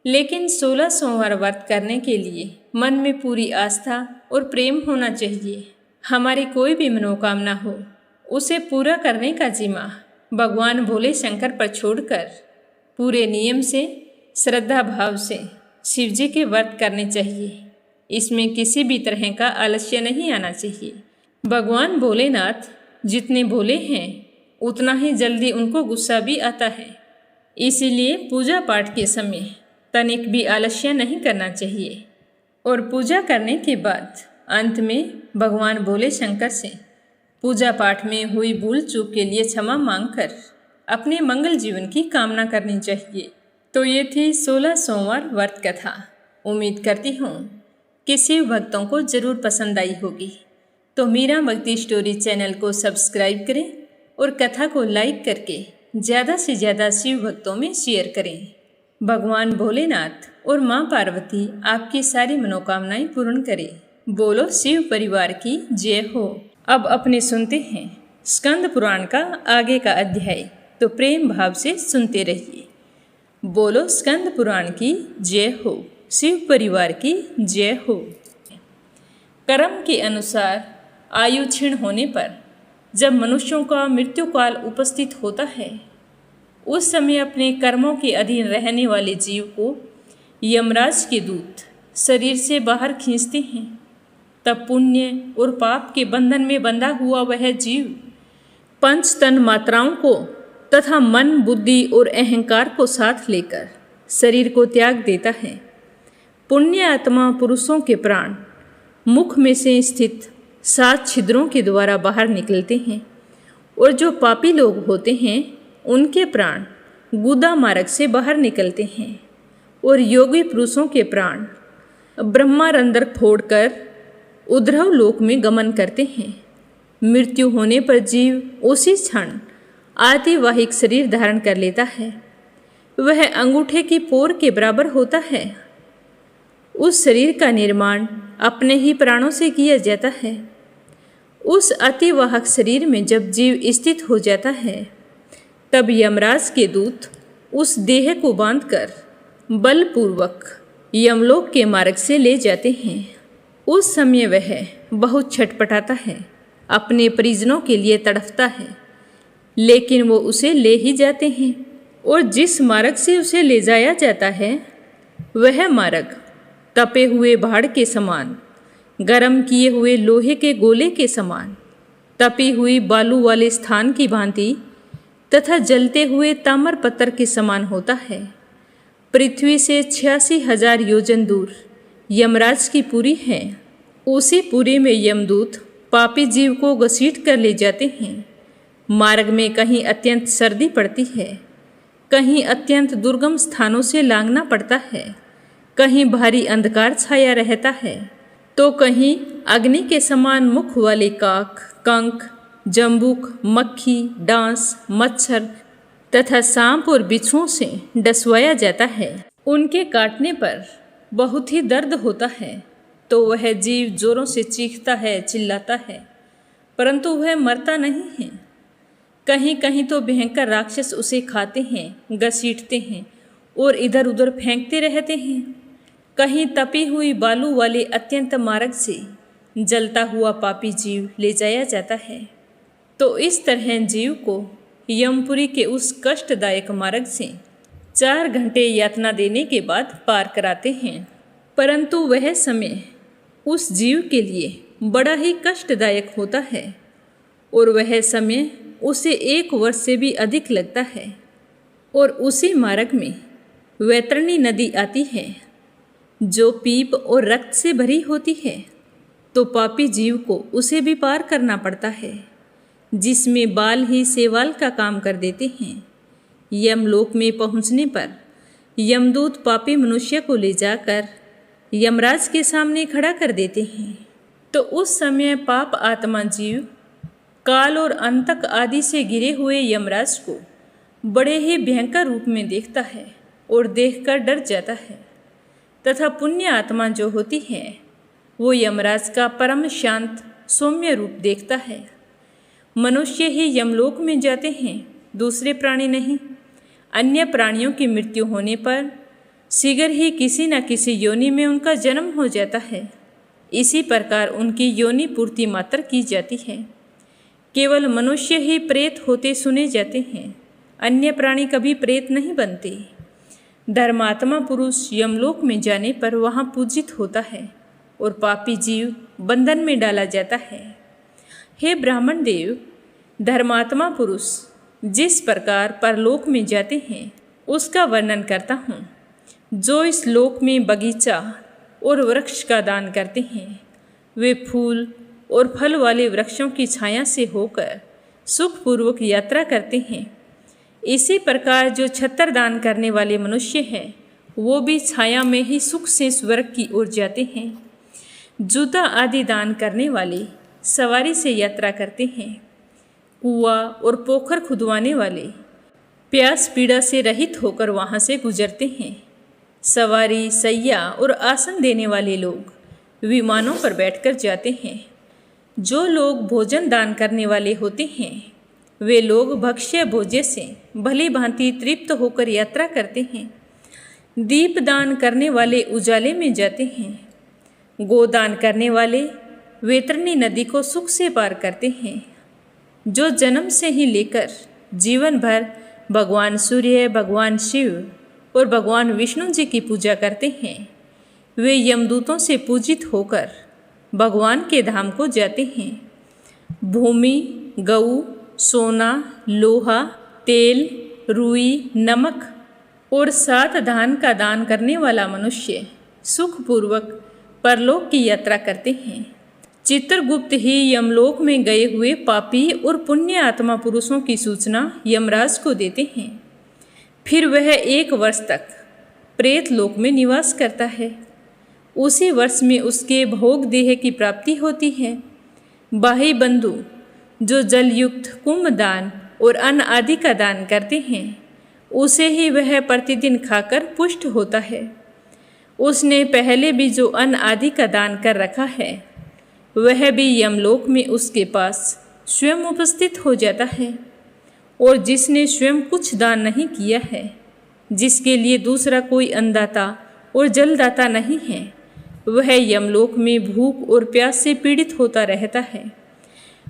लेकिन 16 सोमवार व्रत करने के लिए मन में पूरी आस्था और प्रेम होना चाहिए। हमारी कोई भी मनोकामना हो, उसे पूरा करने का जिम्मा भगवान भोले शंकर पर छोड़कर पूरे नियम से, श्रद्धा भाव से शिव जी के व्रत करने चाहिए। इसमें किसी भी तरह का आलस्य नहीं आना चाहिए। भगवान भोलेनाथ जितने भोले हैं उतना ही जल्दी उनको गुस्सा भी आता है। इसीलिए पूजा पाठ के समय तनिक भी आलस्य नहीं करना चाहिए। और पूजा करने के बाद अंत में भगवान भोले शंकर से पूजा पाठ में हुई भूल चूक के लिए क्षमा मांगकर अपने मंगल जीवन की कामना करनी चाहिए। तो ये थी 16 सोमवार व्रत कथा। उम्मीद करती हूँ कि शिव भक्तों को जरूर पसंद आई होगी। तो मीरा भक्ति स्टोरी चैनल को सब्सक्राइब करें और कथा को लाइक करके ज़्यादा से ज़्यादा शिव भक्तों में शेयर करें। भगवान भोलेनाथ और माँ पार्वती आपकी सारी मनोकामनाएं पूर्ण करें। बोलो शिव परिवार की जय हो। अब अपने सुनते हैं स्कंद पुराण का आगे का अध्याय, तो प्रेम भाव से सुनते रहिए। बोलो स्कंद पुराण की जय हो, शिव परिवार की जय हो। कर्म के अनुसार आयु क्षीण होने पर जब मनुष्यों का मृत्यु काल उपस्थित होता है, उस समय अपने कर्मों के अधीन रहने वाले जीव को यमराज के दूत शरीर से बाहर खींचते हैं। तब पुण्य और पाप के बंधन में बंधा हुआ वह जीव पंच तन मात्राओं को तथा मन, बुद्धि और अहंकार को साथ लेकर शरीर को त्याग देता है। पुण्य आत्मा पुरुषों के प्राण मुख में से स्थित 7 छिद्रों के द्वारा बाहर निकलते हैं, और जो पापी लोग होते हैं उनके प्राण गुदा मार्ग से बाहर निकलते हैं, और योगी पुरुषों के प्राण ब्रह्मारंध्र फोड़कर उद्धव लोक में गमन करते हैं। मृत्यु होने पर जीव उसी क्षण आतिवाहिक शरीर धारण कर लेता है। वह अंगूठे की पोर के बराबर होता है। उस शरीर का निर्माण अपने ही प्राणों से किया जाता है। उस अतिवाहक शरीर में जब जीव स्थित हो जाता है, तब यमराज के दूत उस देह को बांधकर बलपूर्वक यमलोक के मार्ग से ले जाते हैं। उस समय वह बहुत छटपटाता है, अपने परिजनों के लिए तड़फता है, लेकिन वो उसे ले ही जाते हैं। और जिस मार्ग से उसे ले जाया जाता है, वह मार्ग तपे हुए भाड़ के समान, गरम किए हुए लोहे के गोले के समान, तपी हुई बालू वाले स्थान की भांति तथा जलते हुए ताम्र पत्थर के समान होता है। पृथ्वी से 86,000 योजन दूर यमराज की पुरी है। उसी पुरी में यमदूत पापी जीव को घसीट कर ले जाते हैं। मार्ग में कहीं अत्यंत सर्दी पड़ती है, कहीं अत्यंत दुर्गम स्थानों से लांघना पड़ता है, कहीं भारी अंधकार छाया रहता है, तो कहीं अग्नि के समान मुख वाले काक, कंक, जम्बुक, मक्खी, डांस, मच्छर तथा सांप और बिच्छुओं से डसवाया जाता है। उनके काटने पर बहुत ही दर्द होता है, तो वह जीव जोरों से चीखता है, चिल्लाता है, परंतु वह मरता नहीं है। कहीं कहीं तो भयंकर राक्षस उसे खाते हैं, घसीटते हैं और इधर उधर फेंकते रहते हैं। कहीं तपी हुई बालू वाले अत्यंत मार्ग से जलता हुआ पापी जीव ले जाया जाता है। तो इस तरह जीव को यमपुरी के उस कष्टदायक मार्ग से 4 घंटे यातना देने के बाद पार कराते हैं। परंतु वह समय उस जीव के लिए बड़ा ही कष्टदायक होता है, और वह समय उसे 1 वर्ष से भी अधिक लगता है। और उसी मार्ग में वैतरणी नदी आती है, जो पीप और रक्त से भरी होती है। तो पापी जीव को उसे भी पार करना पड़ता है, जिसमें बाल ही सेवाल का काम कर देते हैं। यमलोक में पहुंचने पर यमदूत पापी मनुष्य को ले जाकर यमराज के सामने खड़ा कर देते हैं। तो उस समय पाप आत्मा जीव काल और अंतक आदि से घिरे हुए यमराज को बड़े ही भयंकर रूप में देखता है और देखकर डर जाता है, तथा पुण्य आत्मा जो होती है वो यमराज का परम शांत सौम्य रूप देखता है। मनुष्य ही यमलोक में जाते हैं, दूसरे प्राणी नहीं। अन्य प्राणियों की मृत्यु होने पर शीघ्र ही किसी न किसी योनि में उनका जन्म हो जाता है। इसी प्रकार उनकी योनि पूर्ति मात्र की जाती है। केवल मनुष्य ही प्रेत होते सुने जाते हैं, अन्य प्राणी कभी प्रेत नहीं बनते। धर्मात्मा पुरुष यमलोक में जाने पर वहाँ पूजित होता है और पापी जीव बंधन में डाला जाता है। हे ब्राह्मण देव, धर्मात्मा पुरुष जिस प्रकार परलोक में जाते हैं उसका वर्णन करता हूँ। जो इस लोक में बगीचा और वृक्ष का दान करते हैं, वे फूल और फल वाले वृक्षों की छाया से होकर सुखपूर्वक यात्रा करते हैं। इसी प्रकार जो छत्र दान करने वाले मनुष्य हैं, वो भी छाया में ही सुख से स्वर्ग की ओर जाते हैं। जूता आदि दान करने वाले सवारी से यात्रा करते हैं। कुआं और पोखर खुदवाने वाले प्यास पीड़ा से रहित होकर वहाँ से गुजरते हैं। सवारी, सैया और आसन देने वाले लोग विमानों पर बैठकर जाते हैं। जो लोग भोजन दान करने वाले होते हैं, वे लोग भक्ष्य भोज्य से भली भांति तृप्त होकर यात्रा करते हैं। दीप दान करने वाले उजाले में जाते हैं। गोदान करने वाले वैतरणी नदी को सुख से पार करते हैं। जो जन्म से ही लेकर जीवन भर भगवान सूर्य, भगवान शिव और भगवान विष्णु जी की पूजा करते हैं, वे यमदूतों से पूजित होकर भगवान के धाम को जाते हैं। भूमि, गऊ, सोना, लोहा, तेल, रुई, नमक और 7 धान का दान करने वाला मनुष्य सुखपूर्वक परलोक की यात्रा करते हैं। चित्रगुप्त ही यमलोक में गए हुए पापी और पुण्य आत्मा पुरुषों की सूचना यमराज को देते हैं। फिर वह 1 वर्ष तक प्रेत लोक में निवास करता है। उसी वर्ष में उसके भोग देह की प्राप्ति होती है। बाही बंधु जो जलयुक्त कुंभ दान और अन्न आदि का दान करते हैं, उसे ही वह प्रतिदिन खाकर पुष्ट होता है। उसने पहले भी जो अन्न आदि का दान कर रखा है, वह भी यमलोक में उसके पास स्वयं उपस्थित हो जाता है। और जिसने स्वयं कुछ दान नहीं किया है, जिसके लिए दूसरा कोई अन्नदाता और जलदाता नहीं है, वह यमलोक में भूख और प्यास से पीड़ित होता रहता है।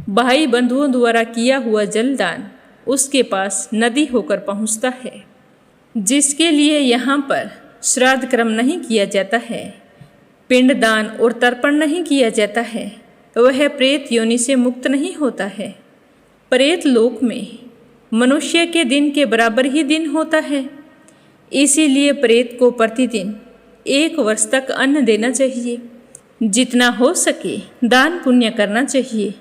भाई बंधुओं द्वारा किया हुआ जलदान उसके पास नदी होकर पहुँचता है। जिसके लिए यहाँ पर श्राद्ध कर्म नहीं किया जाता है, पिंडदान और तर्पण नहीं किया जाता है, वह प्रेत योनि से मुक्त नहीं होता है। प्रेत लोक में मनुष्य के दिन के बराबर ही दिन होता है। इसीलिए प्रेत को प्रतिदिन 1 वर्ष तक अन्न देना चाहिए। जितना हो सके दान पुण्य करना चाहिए,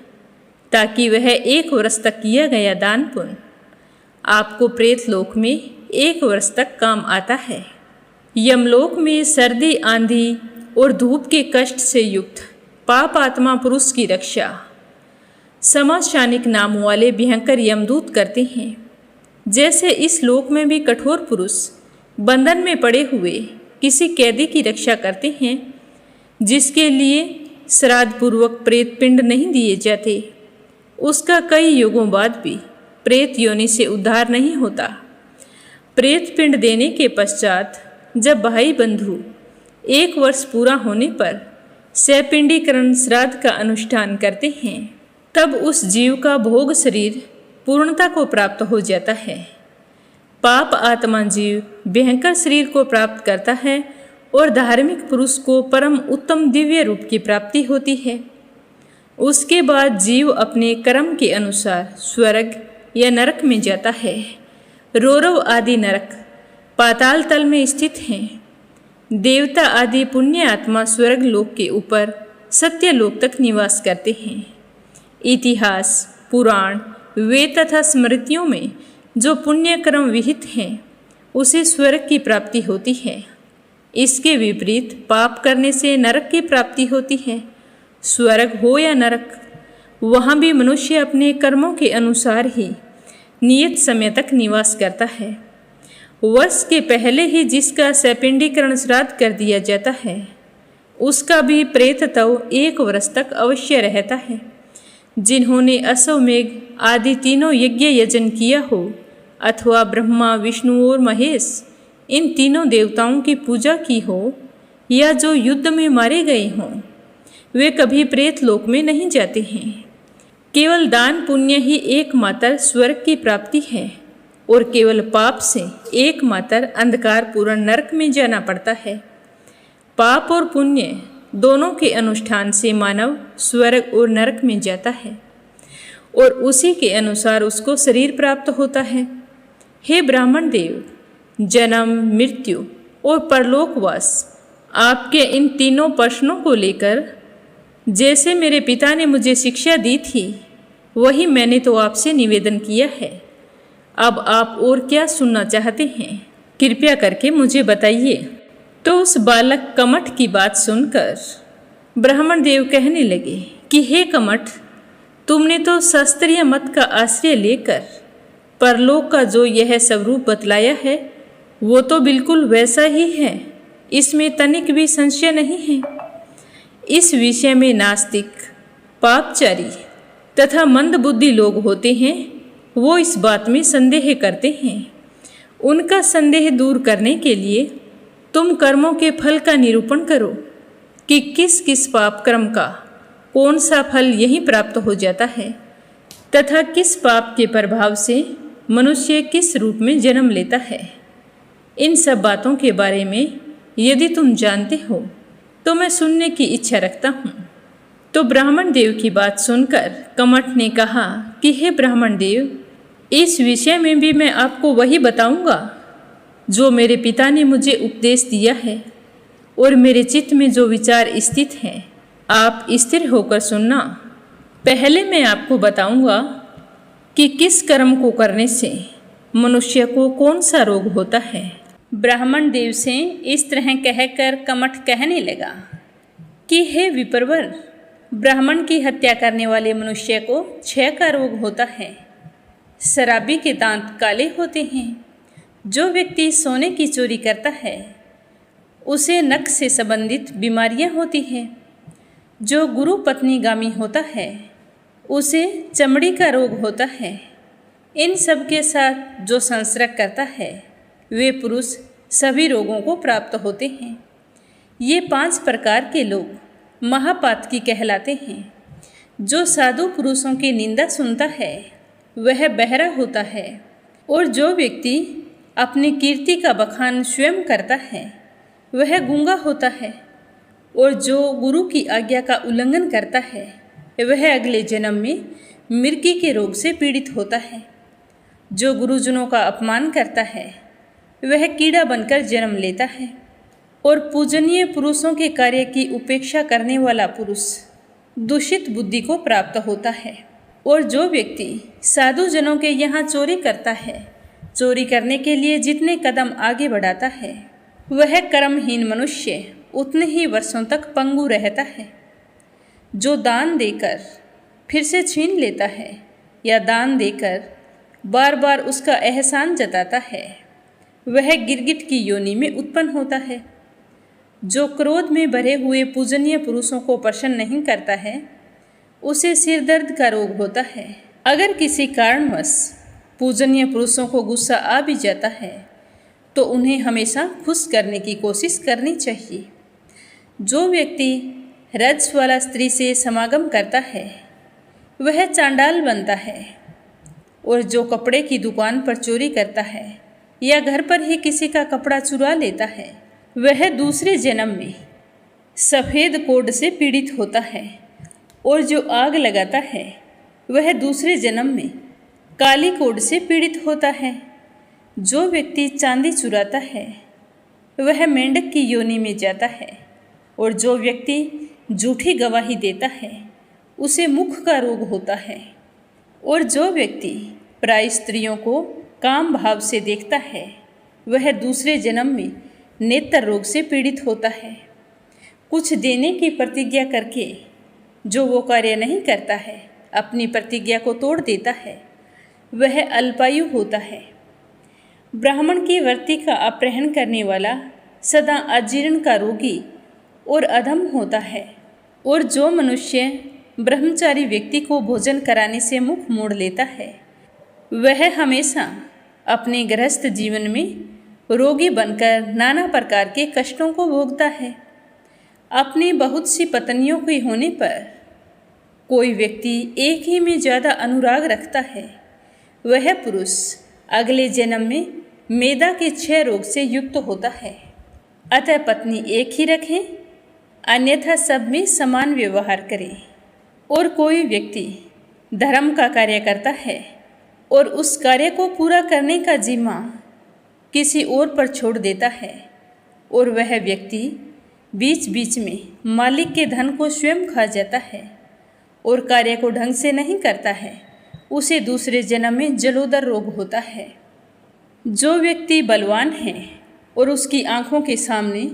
ताकि वह 1 वर्ष तक किया गया दान पुण्य आपको प्रेत लोक में 1 वर्ष तक काम आता है। यमलोक में सर्दी, आंधी और धूप के कष्ट से युक्त पाप आत्मा पुरुष की रक्षा समाशानिक नाम वाले भयंकर यमदूत करते हैं। जैसे इस लोक में भी कठोर पुरुष बंधन में पड़े हुए किसी कैदी की रक्षा करते हैं, जिसके लिए श्राद्ध पूर्वक प्रेत पिंड नहीं दिए जाते, उसका कई युगों बाद भी प्रेत योनि से उद्धार नहीं होता। प्रेत पिंड देने के पश्चात जब भाई बंधु 1 वर्ष पूरा होने पर सपिंडीकरण श्राद्ध का अनुष्ठान करते हैं, तब उस जीव का भोग शरीर पूर्णता को प्राप्त हो जाता है। पाप आत्मा जीव भयंकर शरीर को प्राप्त करता है और धार्मिक पुरुष को परम उत्तम दिव्य रूप की प्राप्ति होती है। उसके बाद जीव अपने कर्म के अनुसार स्वर्ग या नरक में जाता है। रौरव आदि नरक पाताल तल में स्थित हैं। देवता आदि पुण्य आत्मा स्वर्ग लोक के ऊपर सत्य लोक तक निवास करते हैं। इतिहास, पुराण, वेद तथा स्मृतियों में जो पुण्य कर्म विहित हैं, उसे स्वर्ग की प्राप्ति होती है। इसके विपरीत पाप करने से नरक की प्राप्ति होती है। स्वर्ग हो या नरक, वहाँ भी मनुष्य अपने कर्मों के अनुसार ही नियत समय तक निवास करता है। वर्ष के पहले ही जिसका सैपिंडीकरण श्राद्ध कर दिया जाता है, उसका भी प्रेतत्व 1 वर्ष तक अवश्य रहता है। जिन्होंने अश्वमेघ आदि तीनों यज्ञ यजन किया हो, अथवा ब्रह्मा, विष्णु और महेश इन तीनों देवताओं की पूजा की हो, या जो युद्ध में मारे गए हों, वे कभी प्रेत लोक में नहीं जाते हैं। केवल दान पुण्य ही एकमात्र स्वर्ग की प्राप्ति है, और केवल पाप से एकमात्र अंधकारपूर्ण नरक में जाना पड़ता है। पाप और पुण्य दोनों के अनुष्ठान से मानव स्वर्ग और नरक में जाता है, और उसी के अनुसार उसको शरीर प्राप्त होता है। हे ब्राह्मण देव, जन्म, मृत्यु और परलोकवास आपके इन तीनों प्रश्नों को लेकर जैसे मेरे पिता ने मुझे शिक्षा दी थी, वही मैंने तो आपसे निवेदन किया है। अब आप और क्या सुनना चाहते हैं, कृपया करके मुझे बताइए। तो उस बालक कमठ की बात सुनकर ब्राह्मण देव कहने लगे कि हे कमठ, तुमने तो शास्त्रीय मत का आश्रय लेकर परलोक का जो यह स्वरूप बतलाया है, वो तो बिल्कुल वैसा ही है, इसमें तनिक भी संशय नहीं है। इस विषय में नास्तिक, पापचारी तथा मंदबुद्धि लोग होते हैं, वो इस बात में संदेह करते हैं। उनका संदेह दूर करने के लिए तुम कर्मों के फल का निरूपण करो कि किस किस पाप कर्म का कौन सा फल यही प्राप्त हो जाता है, तथा किस पाप के प्रभाव से मनुष्य किस रूप में जन्म लेता है। इन सब बातों के बारे में यदि तुम जानते हो तो मैं सुनने की इच्छा रखता हूँ। तो ब्राह्मण देव की बात सुनकर कमठ ने कहा कि हे ब्राह्मण देव, इस विषय में भी मैं आपको वही बताऊंगा जो मेरे पिता ने मुझे उपदेश दिया है, और मेरे चित्त में जो विचार स्थित हैं, आप स्थिर होकर सुनना। पहले मैं आपको बताऊंगा कि किस कर्म को करने से मनुष्य को कौन सा रोग होता है। ब्राह्मण देव से इस तरह कहकर कमठ कहने लगा कि हे विप्रवर, ब्राह्मण की हत्या करने वाले मनुष्य को क्षय का रोग होता है। शराबी के दांत काले होते हैं। जो व्यक्ति सोने की चोरी करता है, उसे नख से संबंधित बीमारियां होती हैं। जो गुरु पत्नीगामी होता है, उसे चमड़ी का रोग होता है। इन सब के साथ जो संसर्ग करता है, वे पुरुष सभी रोगों को प्राप्त होते हैं। ये 5 प्रकार के लोग महापातकी कहलाते हैं। जो साधु पुरुषों की निंदा सुनता है, वह बहरा होता है, और जो व्यक्ति अपनी कीर्ति का बखान स्वयं करता है, वह गूंगा होता है, और जो गुरु की आज्ञा का उल्लंघन करता है, वह अगले जन्म में मिर्गी के रोग से पीड़ित होता है। जो गुरुजनों का अपमान करता है, वह कीड़ा बनकर जन्म लेता है, और पूजनीय पुरुषों के कार्य की उपेक्षा करने वाला पुरुष दूषित बुद्धि को प्राप्त होता है। और जो व्यक्ति साधु जनों के यहाँ चोरी करता है, चोरी करने के लिए जितने कदम आगे बढ़ाता है, वह कर्महीन मनुष्य उतने ही वर्षों तक पंगु रहता है। जो दान देकर फिर से छीन लेता है, या दान देकर बार बार उसका एहसान जताता है, वह गिरगिट की योनि में उत्पन्न होता है। जो क्रोध में भरे हुए पूजनीय पुरुषों को प्रसन्न नहीं करता है, उसे सिर दर्द का रोग होता है। अगर किसी कारणवश पूजनीय पुरुषों को गुस्सा आ भी जाता है, तो उन्हें हमेशा खुश करने की कोशिश करनी चाहिए। जो व्यक्ति रजस्वला स्त्री से समागम करता है, वह चांडाल बनता है। और जो कपड़े की दुकान पर चोरी करता है, या घर पर ही किसी का कपड़ा चुरा लेता है, वह दूसरे जन्म में सफ़ेद कोढ़ से पीड़ित होता है। और जो आग लगाता है, वह दूसरे जन्म में काली कोढ़ से पीड़ित होता है। जो व्यक्ति चांदी चुराता है, वह मेंढक की योनि में जाता है। और जो व्यक्ति झूठी गवाही देता है, उसे मुख का रोग होता है। और जो व्यक्ति प्राय स्त्रियों को काम भाव से देखता है, वह दूसरे जन्म में नेत्र रोग से पीड़ित होता है। कुछ देने की प्रतिज्ञा करके जो वो कार्य नहीं करता है, अपनी प्रतिज्ञा को तोड़ देता है वह अल्पायु होता है। ब्राह्मण की वर्ती का अपहरण करने वाला सदा अजीर्ण का रोगी और अधम होता है। और जो मनुष्य ब्रह्मचारी व्यक्ति को भोजन कराने से मुख मोड़ लेता है वह हमेशा अपने गृहस्थ जीवन में रोगी बनकर नाना प्रकार के कष्टों को भोगता है। अपनी बहुत सी पत्नियों के होने पर कोई व्यक्ति एक ही में ज़्यादा अनुराग रखता है वह पुरुष अगले जन्म में मेदा के क्षय रोग से युक्त होता है। अतः पत्नी एक ही रखें, अन्यथा सब में समान व्यवहार करें। और कोई व्यक्ति धर्म का कार्य करता है और उस कार्य को पूरा करने का जिम्मा किसी और पर छोड़ देता है और वह व्यक्ति बीच बीच में मालिक के धन को स्वयं खा जाता है और कार्य को ढंग से नहीं करता है, उसे दूसरे जन्म में जलोदर रोग होता है। जो व्यक्ति बलवान है और उसकी आंखों के सामने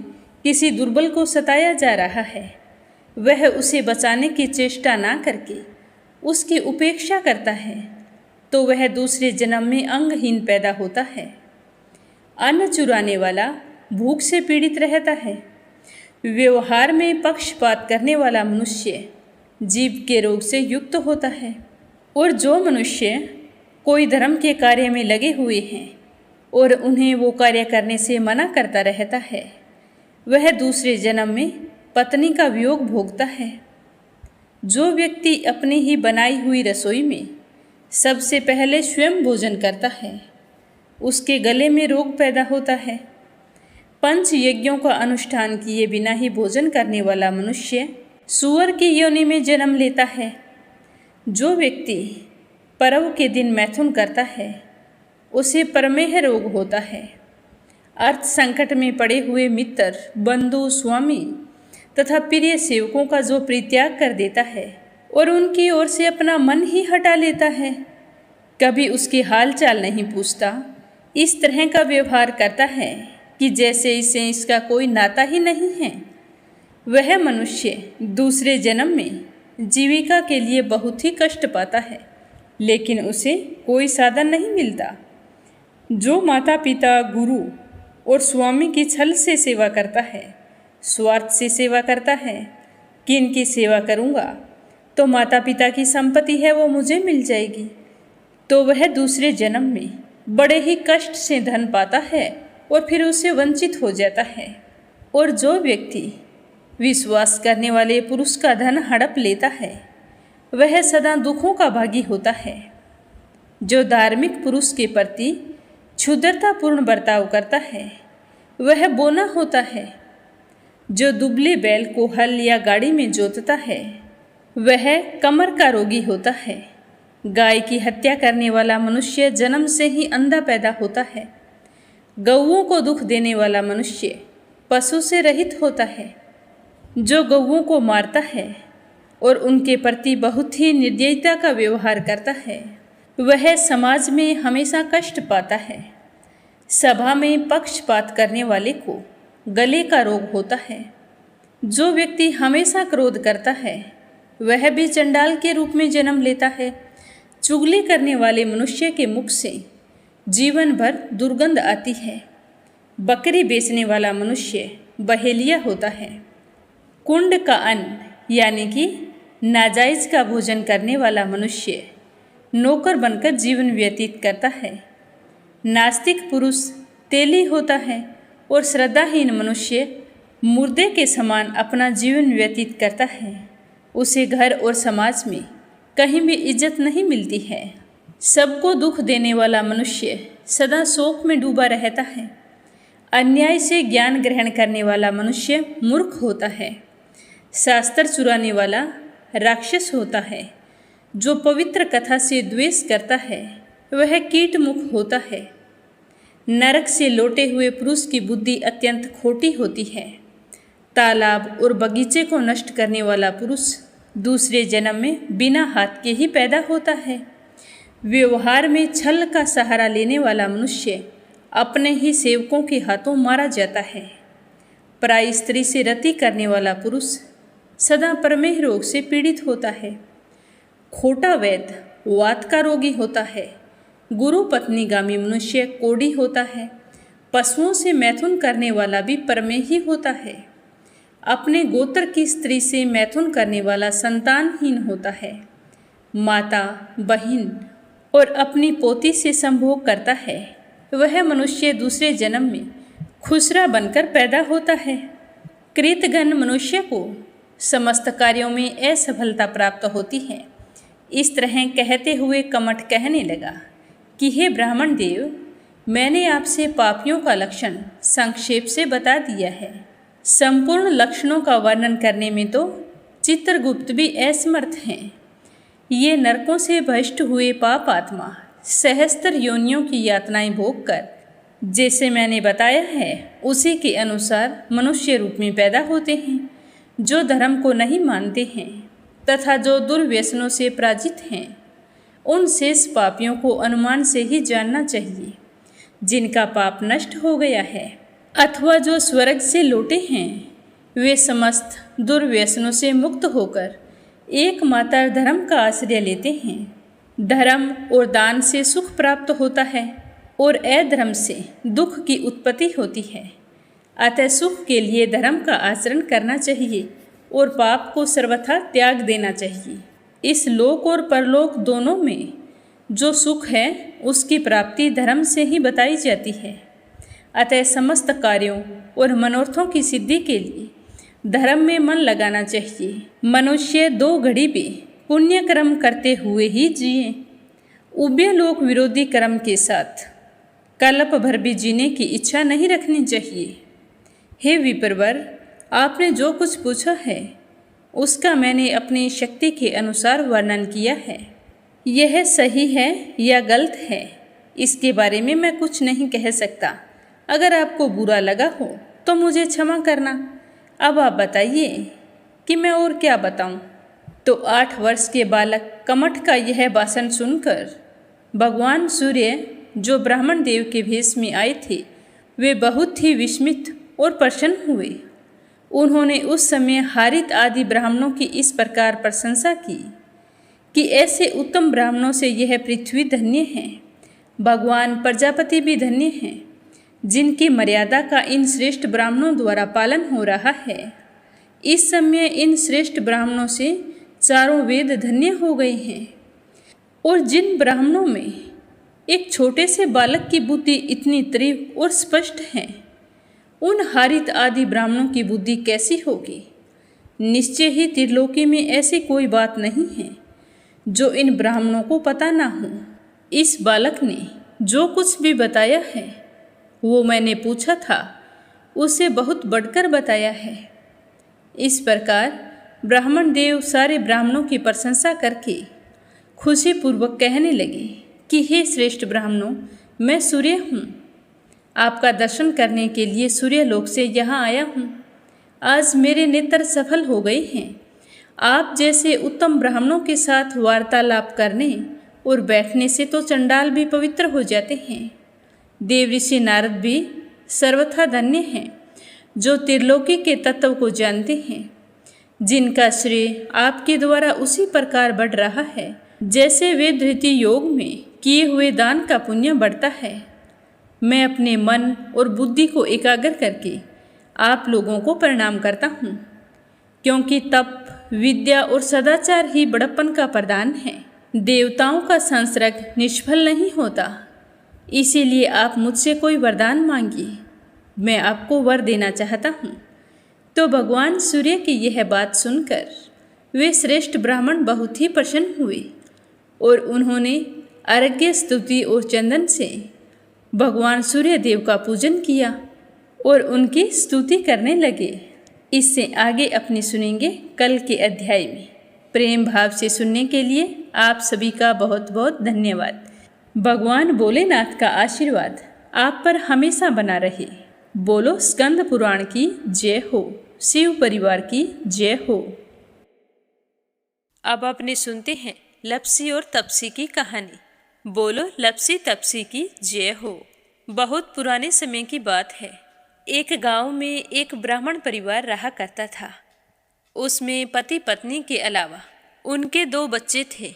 किसी दुर्बल को सताया जा रहा है वह उसे बचाने की चेष्टा ना करके उसकी उपेक्षा करता है तो वह दूसरे जन्म में अंगहीन पैदा होता है। अन्न चुराने वाला भूख से पीड़ित रहता है। व्यवहार में पक्षपात करने वाला मनुष्य जीव के रोग से युक्त होता है। और जो मनुष्य कोई धर्म के कार्य में लगे हुए हैं और उन्हें वो कार्य करने से मना करता रहता है वह दूसरे जन्म में पत्नी का वियोग भोगता है। जो व्यक्ति अपनी ही बनाई हुई रसोई में सबसे पहले स्वयं भोजन करता है उसके गले में रोग पैदा होता है। पंच यज्ञों का अनुष्ठान किए बिना ही भोजन करने वाला मनुष्य सूअर की योनि में जन्म लेता है। जो व्यक्ति पर्व के दिन मैथुन करता है उसे प्रमेह रोग होता है। अर्थ संकट में पड़े हुए मित्र, बंधु, स्वामी तथा प्रिय सेवकों का जो परित्याग कर देता है और उनकी ओर से अपना मन ही हटा लेता है, कभी उसकी हाल चाल नहीं पूछता, इस तरह का व्यवहार करता है कि जैसे इसे इसका कोई नाता ही नहीं है, वह मनुष्य दूसरे जन्म में जीविका के लिए बहुत ही कष्ट पाता है लेकिन उसे कोई साधन नहीं मिलता। जो माता पिता, गुरु और स्वामी की छल से सेवा करता है, स्वार्थ से सेवा करता है कि इनकी सेवा करूँगा तो माता पिता की संपत्ति है वो मुझे मिल जाएगी, तो वह दूसरे जन्म में बड़े ही कष्ट से धन पाता है और फिर उससे वंचित हो जाता है। और जो व्यक्ति विश्वास करने वाले पुरुष का धन हड़प लेता है वह सदा दुखों का भागी होता है। जो धार्मिक पुरुष के प्रति क्षुद्रतापूर्ण बर्ताव करता है वह बोना होता है। जो दुबले बैल को हल या गाड़ी में जोतता है वह कमर का रोगी होता है। गाय की हत्या करने वाला मनुष्य जन्म से ही अंधा पैदा होता है। गौओं को दुख देने वाला मनुष्य पशु से रहित होता है। जो गौओं को मारता है और उनके प्रति बहुत ही निर्दयता का व्यवहार करता है वह समाज में हमेशा कष्ट पाता है। सभा में पक्षपात करने वाले को गले का रोग होता है। जो व्यक्ति हमेशा क्रोध करता है वह भी चंडाल के रूप में जन्म लेता है। चुगली करने वाले मनुष्य के मुख से जीवन भर दुर्गंध आती है। बकरी बेचने वाला मनुष्य बहेलिया होता है। कुंड का अन्न यानी कि नाजायज का भोजन करने वाला मनुष्य नौकर बनकर जीवन व्यतीत करता है। नास्तिक पुरुष तेली होता है और श्रद्धाहीन मनुष्य मुर्दे के समान अपना जीवन व्यतीत करता है। उसे घर और समाज में कहीं भी इज्जत नहीं मिलती है। सबको दुख देने वाला मनुष्य सदा शोक में डूबा रहता है। अन्याय से ज्ञान ग्रहण करने वाला मनुष्य मूर्ख होता है। शास्त्र चुराने वाला राक्षस होता है। जो पवित्र कथा से द्वेष करता है वह कीट मुख होता है। नरक से लौटे हुए पुरुष की बुद्धि अत्यंत खोटी होती है। तालाब और बगीचे को नष्ट करने वाला पुरुष दूसरे जन्म में बिना हाथ के ही पैदा होता है। व्यवहार में छल का सहारा लेने वाला मनुष्य अपने ही सेवकों के हाथों मारा जाता है। पराई स्त्री से रति करने वाला पुरुष सदा प्रमेह रोग से पीड़ित होता है। खोटा वैद्य वात का रोगी होता है, गुरु पत्नीगामी मनुष्य कोढ़ी होता है, पशुओं से मैथुन करने वाला भी परमेही होता है, अपने गोत्र की स्त्री से मैथुन करने वाला संतानहीन होता है, माता बहन और अपनी पोती से संभोग करता है, वह मनुष्य दूसरे जन्म में खुसरा बनकर पैदा होता है। कृतघ्न मनुष्य को समस्त कार्यों में असफलता प्राप्त होती है। इस तरह कहते हुए कमठ कहने लगा कि हे ब्राह्मण देव, मैंने आपसे पापियों का लक्षण संक्षेप से बता दिया है। संपूर्ण लक्षणों का वर्णन करने में तो चित्रगुप्त भी असमर्थ हैं। ये नरकों से भ्रष्ट हुए पाप आत्मा सहस्त्र योनियों की यातनाएं भोग कर जैसे मैंने बताया है उसी के अनुसार मनुष्य रूप में पैदा होते हैं। जो धर्म को नहीं मानते हैं तथा जो दुर्व्यसनों से पराजित हैं, उन शेष पापियों को अनुमान से ही जानना चाहिए जिनका पाप नष्ट हो गया है, अथवा जो स्वर्ग से लौटे हैं, वे समस्त दुर्व्यसनों से मुक्त होकर एकमात्र धर्म का आश्रय लेते हैं। धर्म और दान से सुख प्राप्त होता है और अधर्म से दुख की उत्पत्ति होती है। अतः सुख के लिए धर्म का आचरण करना चाहिए और पाप को सर्वथा त्याग देना चाहिए। इस लोक और परलोक दोनों में जो सुख है उसकी प्राप्ति धर्म से ही बताई जाती है। अतः समस्त कार्यों और मनोरथों की सिद्धि के लिए धर्म में मन लगाना चाहिए। मनुष्य 2 घड़ी भी पुण्य कर्म करते हुए ही जिए, उभय लोक विरोधी कर्म के साथ कल्प भर भी जीने की इच्छा नहीं रखनी चाहिए। हे विप्रवर, आपने जो कुछ पूछा है उसका मैंने अपनी शक्ति के अनुसार वर्णन किया है। यह सही है या गलत है इसके बारे में मैं कुछ नहीं कह सकता। अगर आपको बुरा लगा हो तो मुझे क्षमा करना। अब आप बताइए कि मैं और क्या बताऊं। तो 8 वर्ष के बालक कमठ का यह भाषण सुनकर भगवान सूर्य जो ब्राह्मण देव के भेष में आए थे, वे बहुत ही विस्मित और प्रसन्न हुए। उन्होंने उस समय हारित आदि ब्राह्मणों की इस प्रकार प्रशंसा की कि ऐसे उत्तम ब्राह्मणों से यह पृथ्वी धन्य है। भगवान प्रजापति भी धन्य हैं जिनकी मर्यादा का इन श्रेष्ठ ब्राह्मणों द्वारा पालन हो रहा है। इस समय इन श्रेष्ठ ब्राह्मणों से चारों वेद धन्य हो गए हैं। और जिन ब्राह्मणों में एक छोटे से बालक की बुद्धि इतनी तीव्र और स्पष्ट है, उन हारित आदि ब्राह्मणों की बुद्धि कैसी होगी। निश्चय ही त्रिलोकी में ऐसी कोई बात नहीं है जो इन ब्राह्मणों को पता ना हो। इस बालक ने जो कुछ भी बताया है वो मैंने पूछा था उससे बहुत बढ़कर बताया है। इस प्रकार ब्राह्मण देव सारे ब्राह्मणों की प्रशंसा करके खुशीपूर्वक कहने लगे कि हे श्रेष्ठ ब्राह्मणों, मैं सूर्य हूँ। आपका दर्शन करने के लिए सूर्यलोक से यहाँ आया हूँ। आज मेरे नेत्र सफल हो गए हैं। आप जैसे उत्तम ब्राह्मणों के साथ वार्तालाप करने और बैठने से तो चंडाल भी पवित्र हो जाते हैं। देव ऋषि नारद भी सर्वथा धन्य हैं जो त्रिलोकी के तत्व को जानते हैं, जिनका श्रेय आपके द्वारा उसी प्रकार बढ़ रहा है जैसे वे धृति योग में किए हुए दान का पुण्य बढ़ता है। मैं अपने मन और बुद्धि को एकाग्र करके आप लोगों को प्रणाम करता हूँ, क्योंकि तप, विद्या और सदाचार ही बड़प्पन का प्रदान है। देवताओं का संसर्ग निष्फल नहीं होता। इसीलिए आप मुझसे कोई वरदान मांगिए, मैं आपको वर देना चाहता हूँ। तो भगवान सूर्य की यह बात सुनकर वे श्रेष्ठ ब्राह्मण बहुत ही प्रसन्न हुए और उन्होंने अर्घ्य, स्तुति और चंदन से भगवान सूर्य देव का पूजन किया और उनकी स्तुति करने लगे। इससे आगे अपनी सुनेंगे कल के अध्याय में। प्रेम भाव से सुनने के लिए आप सभी का बहुत बहुत धन्यवाद। भगवान भोलेनाथ का आशीर्वाद आप पर हमेशा बना रहे। बोलो स्कंद पुराण की जय हो, शिव परिवार की जय हो। अब अपने सुनते हैं लप्सी और तपसी की कहानी। बोलो लप्सी तपसी की जय हो। बहुत पुराने समय की बात है। एक गांव में एक ब्राह्मण परिवार रहा करता था। उसमें पति पत्नी के अलावा उनके 2 बच्चे थे,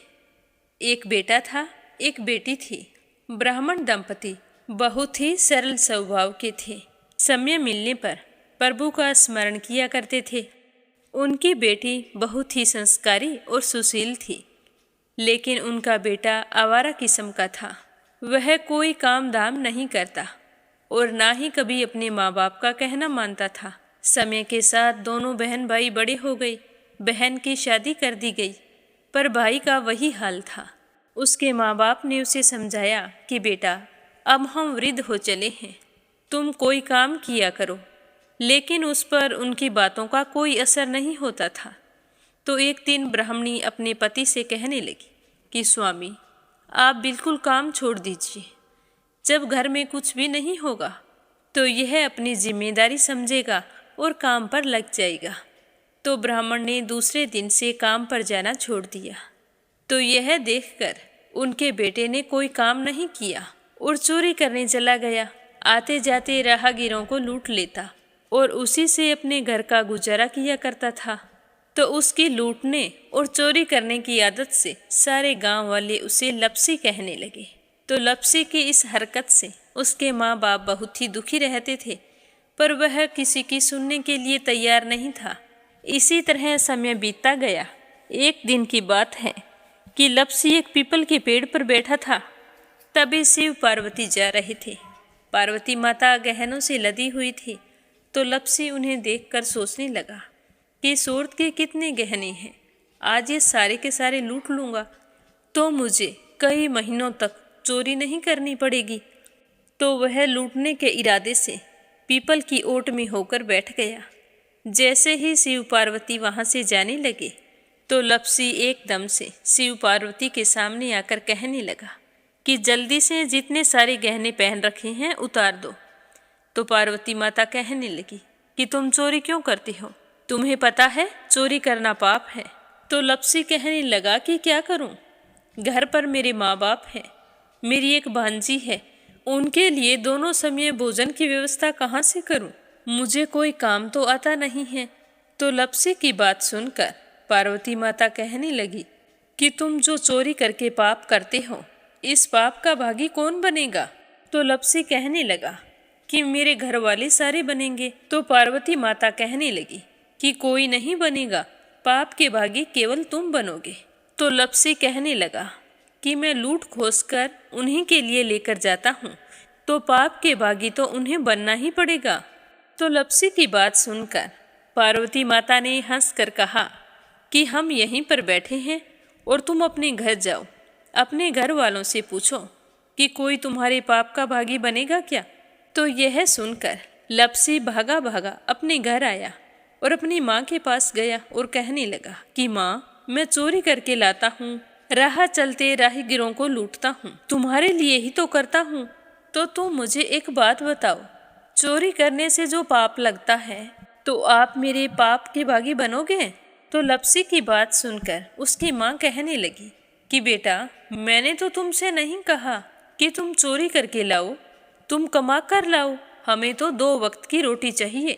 एक बेटा था, एक बेटी थी। ब्राह्मण दंपति बहुत ही सरल स्वभाव के थे। समय मिलने पर प्रभु का स्मरण किया करते थे। उनकी बेटी बहुत ही संस्कारी और सुशील थी, लेकिन उनका बेटा आवारा किस्म का था। वह कोई काम धाम नहीं करता और ना ही कभी अपने माँ बाप का कहना मानता था। समय के साथ दोनों बहन भाई बड़े हो गए। बहन की शादी कर दी गई, पर भाई का वही हाल था। उसके माँ बाप ने उसे समझाया कि बेटा, अब हम वृद्ध हो चले हैं, तुम कोई काम किया करो, लेकिन उस पर उनकी बातों का कोई असर नहीं होता था। तो एक दिन ब्राह्मणी अपने पति से कहने लगी कि स्वामी, आप बिल्कुल काम छोड़ दीजिए। जब घर में कुछ भी नहीं होगा तो यह अपनी जिम्मेदारी समझेगा और काम पर लग जाएगा। तो ब्राह्मण ने दूसरे दिन से काम पर जाना छोड़ दिया। तो यह देखकर उनके बेटे ने कोई काम नहीं किया और चोरी करने चला गया। आते जाते राहगीरों को लूट लेता और उसी से अपने घर का गुजारा किया करता था। तो उसकी लूटने और चोरी करने की आदत से सारे गांव वाले उसे लपसी कहने लगे। तो लपसी की इस हरकत से उसके माँ बाप बहुत ही दुखी रहते थे, पर वह किसी की सुनने के लिए तैयार नहीं था। इसी तरह समय बीतता गया। एक दिन की बात है कि लपसी एक पीपल के पेड़ पर बैठा था। तभी शिव पार्वती जा रहे थे। पार्वती माता गहनों से लदी हुई थी। तो लपसी उन्हें देखकर सोचने लगा कि सूरत के कितने गहने हैं, आज ये सारे के सारे लूट लूँगा तो मुझे कई महीनों तक चोरी नहीं करनी पड़ेगी। तो वह लूटने के इरादे से पीपल की ओट में होकर बैठ गया। जैसे ही शिव पार्वती वहाँ से जाने लगे तो लपसी एकदम से शिव पार्वती के सामने आकर कहने लगा कि जल्दी से जितने सारे गहने पहन रखे हैं उतार दो। तो पार्वती माता कहने लगी कि तुम चोरी क्यों करती हो, तुम्हें पता है चोरी करना पाप है। तो लपसी कहने लगा कि क्या करूं, घर पर मेरे माँ बाप हैं, मेरी एक भांजी है, उनके लिए दोनों समय भोजन की व्यवस्था कहाँ से करूं, मुझे कोई काम तो आता नहीं है। तो लपसी की बात सुनकर पार्वती माता कहने लगी कि तुम जो चोरी करके पाप करते हो, इस पाप का भागी कौन बनेगा। तो लपसी कहने लगा कि मेरे घर वाले सारे बनेंगे। तो पार्वती माता कहने लगी कि कोई नहीं बनेगा, पाप के भागी केवल तुम बनोगे। तो लपसी कहने लगा कि मैं लूट खोस कर उन्हीं के लिए लेकर जाता हूँ, तो पाप के भागी तो उन्हें बनना ही पड़ेगा। तो लपसी की बात सुनकर पार्वती माता ने हंसकर कहा कि हम यहीं पर बैठे हैं और तुम अपने घर जाओ, अपने घर वालों से पूछो कि कोई तुम्हारे पाप का भागी बनेगा क्या। तो यह सुनकर लपसी भागा भागा अपने घर आया और अपनी माँ के पास गया और कहने लगा कि माँ, मैं चोरी करके लाता हूँ, राह चलते राहगीरों को लूटता हूँ, तुम्हारे लिए ही तो करता हूँ। तो तुम मुझे एक बात बताओ, चोरी करने से जो पाप लगता है तो आप मेरे पाप के भागी बनोगे। तो लपसी की बात सुनकर उसकी माँ कहने लगी कि बेटा, मैंने तो तुमसे नहीं कहा कि तुम चोरी करके लाओ, तुम कमा कर लाओ, हमें तो 2 वक्त की रोटी चाहिए,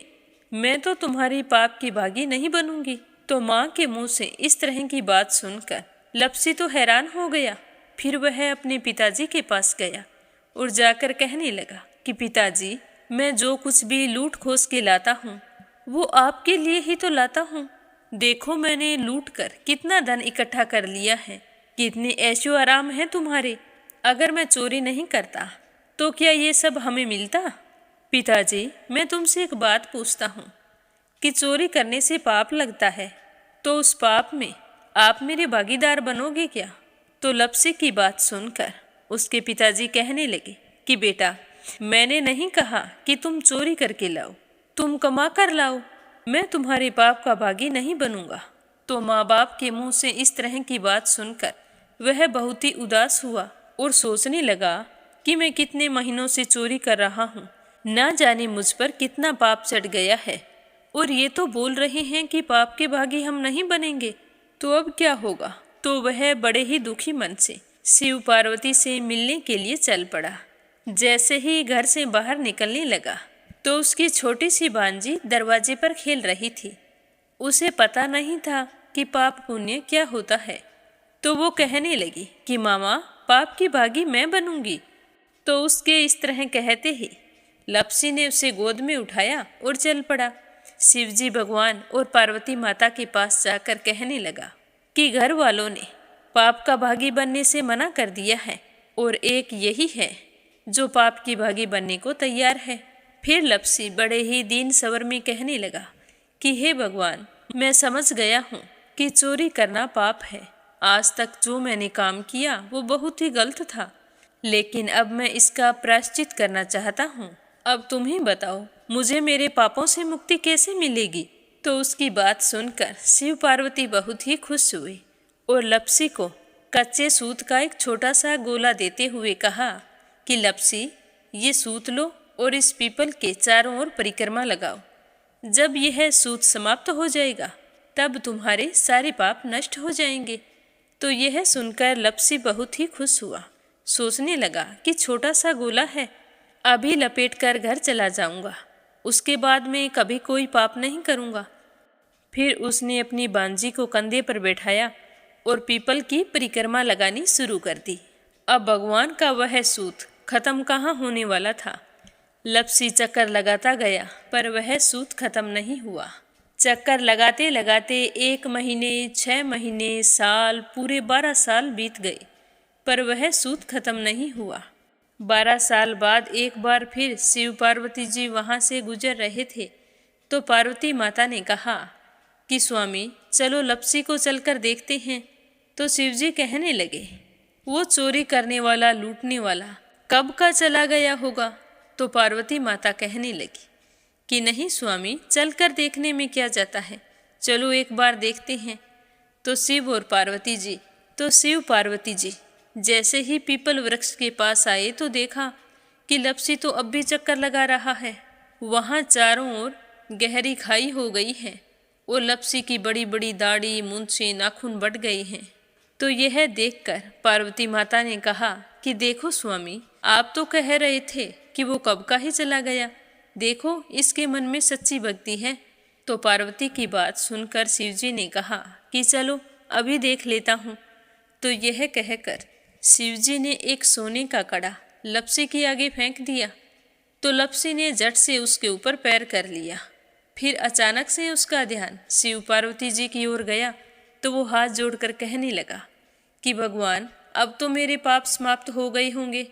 मैं तो तुम्हारी पाप की भागी नहीं बनूंगी। तो माँ के मुंह से इस तरह की बात सुनकर लपसी तो हैरान हो गया। फिर वह अपने पिताजी के पास गया और जाकर कहने लगा कि पिताजी, मैं जो कुछ भी लूट खोस के लाता हूँ वो आपके लिए ही तो लाता हूँ। देखो मैंने लूट कर कितना धन इकट्ठा कर लिया है, कितने ऐशो आराम है तुम्हारे। अगर मैं चोरी नहीं करता तो क्या ये सब हमें मिलता। पिताजी, मैं तुमसे एक बात पूछता हूँ कि चोरी करने से पाप लगता है, तो उस पाप में आप मेरे भागीदार बनोगे क्या। तो लपसी की बात सुनकर उसके पिताजी कहने लगे कि बेटा, मैंने नहीं कहा कि तुम चोरी करके लाओ, तुम कमा कर लाओ, मैं तुम्हारे पाप का भागी नहीं बनूंगा। तो माँ बाप के मुंह से इस तरह की बात सुनकर वह बहुत ही उदास हुआ और सोचने लगा कि मैं कितने महीनों से चोरी कर रहा हूँ, ना जाने मुझ पर कितना पाप चढ़ गया है, और ये तो बोल रहे हैं कि पाप के भागी हम नहीं बनेंगे, तो अब क्या होगा। तो वह बड़े ही दुखी मन से शिव पार्वती से मिलने के लिए चल पड़ा। जैसे ही घर से बाहर निकलने लगा तो उसकी छोटी सी भांजी दरवाजे पर खेल रही थी। उसे पता नहीं था कि पाप पुण्य क्या होता है, तो वो कहने लगी कि मामा पाप की भागी मैं बनूंगी। तो उसके इस तरह कहते ही लप्सी ने उसे गोद में उठाया और चल पड़ा। शिवजी भगवान और पार्वती माता के पास जाकर कहने लगा कि घर वालों ने पाप का भागी बनने से मना कर दिया है और एक यही है जो पाप की भागी बनने को तैयार है। फिर लप्सी बड़े ही दीन स्वर में कहने लगा कि हे भगवान, मैं समझ गया हूँ कि चोरी करना पाप है। आज तक जो मैंने काम किया वो बहुत ही गलत था, लेकिन अब मैं इसका प्रायश्चित करना चाहता हूँ। अब तुम ही बताओ मुझे मेरे पापों से मुक्ति कैसे मिलेगी। तो उसकी बात सुनकर शिव पार्वती बहुत ही खुश हुए और लप्सी को कच्चे सूत का एक छोटा सा गोला देते हुए कहा कि लप्सी, ये सूत लो और इस पीपल के चारों ओर परिक्रमा लगाओ। जब यह सूत समाप्त हो जाएगा तब तुम्हारे सारे पाप नष्ट हो जाएंगे। तो यह सुनकर लप्सी बहुत ही खुश हुआ। सोचने लगा कि छोटा सा गोला है, अभी लपेट कर घर चला जाऊंगा, उसके बाद में कभी कोई पाप नहीं करूंगा। फिर उसने अपनी बांजी को कंधे पर बैठाया और पीपल की परिक्रमा लगानी शुरू कर दी। अब भगवान का वह सूत खत्म कहाँ होने वाला था। लप्सी चक्कर लगाता गया पर वह सूत खत्म नहीं हुआ। चक्कर लगाते लगाते 1 महीने, 6 महीने, साल, पूरे 12 साल बीत गए पर वह सूत खत्म नहीं हुआ। 12 साल बाद एक बार फिर शिव पार्वती जी वहाँ से गुजर रहे थे तो पार्वती माता ने कहा कि स्वामी चलो लप्सी को चलकर देखते हैं। तो शिवजी कहने लगे, वो चोरी करने वाला, लूटने वाला कब का चला गया होगा। तो पार्वती माता कहने लगी कि नहीं स्वामी, चलकर देखने में क्या जाता है, चलो एक बार देखते हैं। तो शिव पार्वती जी जैसे ही पीपल वृक्ष के पास आए तो देखा कि लप्सी तो अब भी चक्कर लगा रहा है। वहाँ चारों ओर गहरी खाई हो गई है और लप्सी की बड़ी बड़ी दाढ़ी, मूंछें, नाखून बढ़ गए हैं। तो यह देखकर पार्वती माता ने कहा कि देखो स्वामी, आप तो कह रहे थे कि वो कब का ही चला गया, देखो इसके मन में सच्ची भक्ति है। तो पार्वती की बात सुनकर शिवजी ने कहा कि चलो अभी देख लेता हूँ। तो यह कहकर शिवजी ने एक सोने का कड़ा लप्सी के आगे फेंक दिया। तो लप्सी ने झट से उसके ऊपर पैर कर लिया। फिर अचानक से उसका ध्यान शिव पार्वती जी की ओर गया तो वो हाथ जोड़कर कहने लगा कि भगवान, अब तो मेरे पाप समाप्त हो गए होंगे,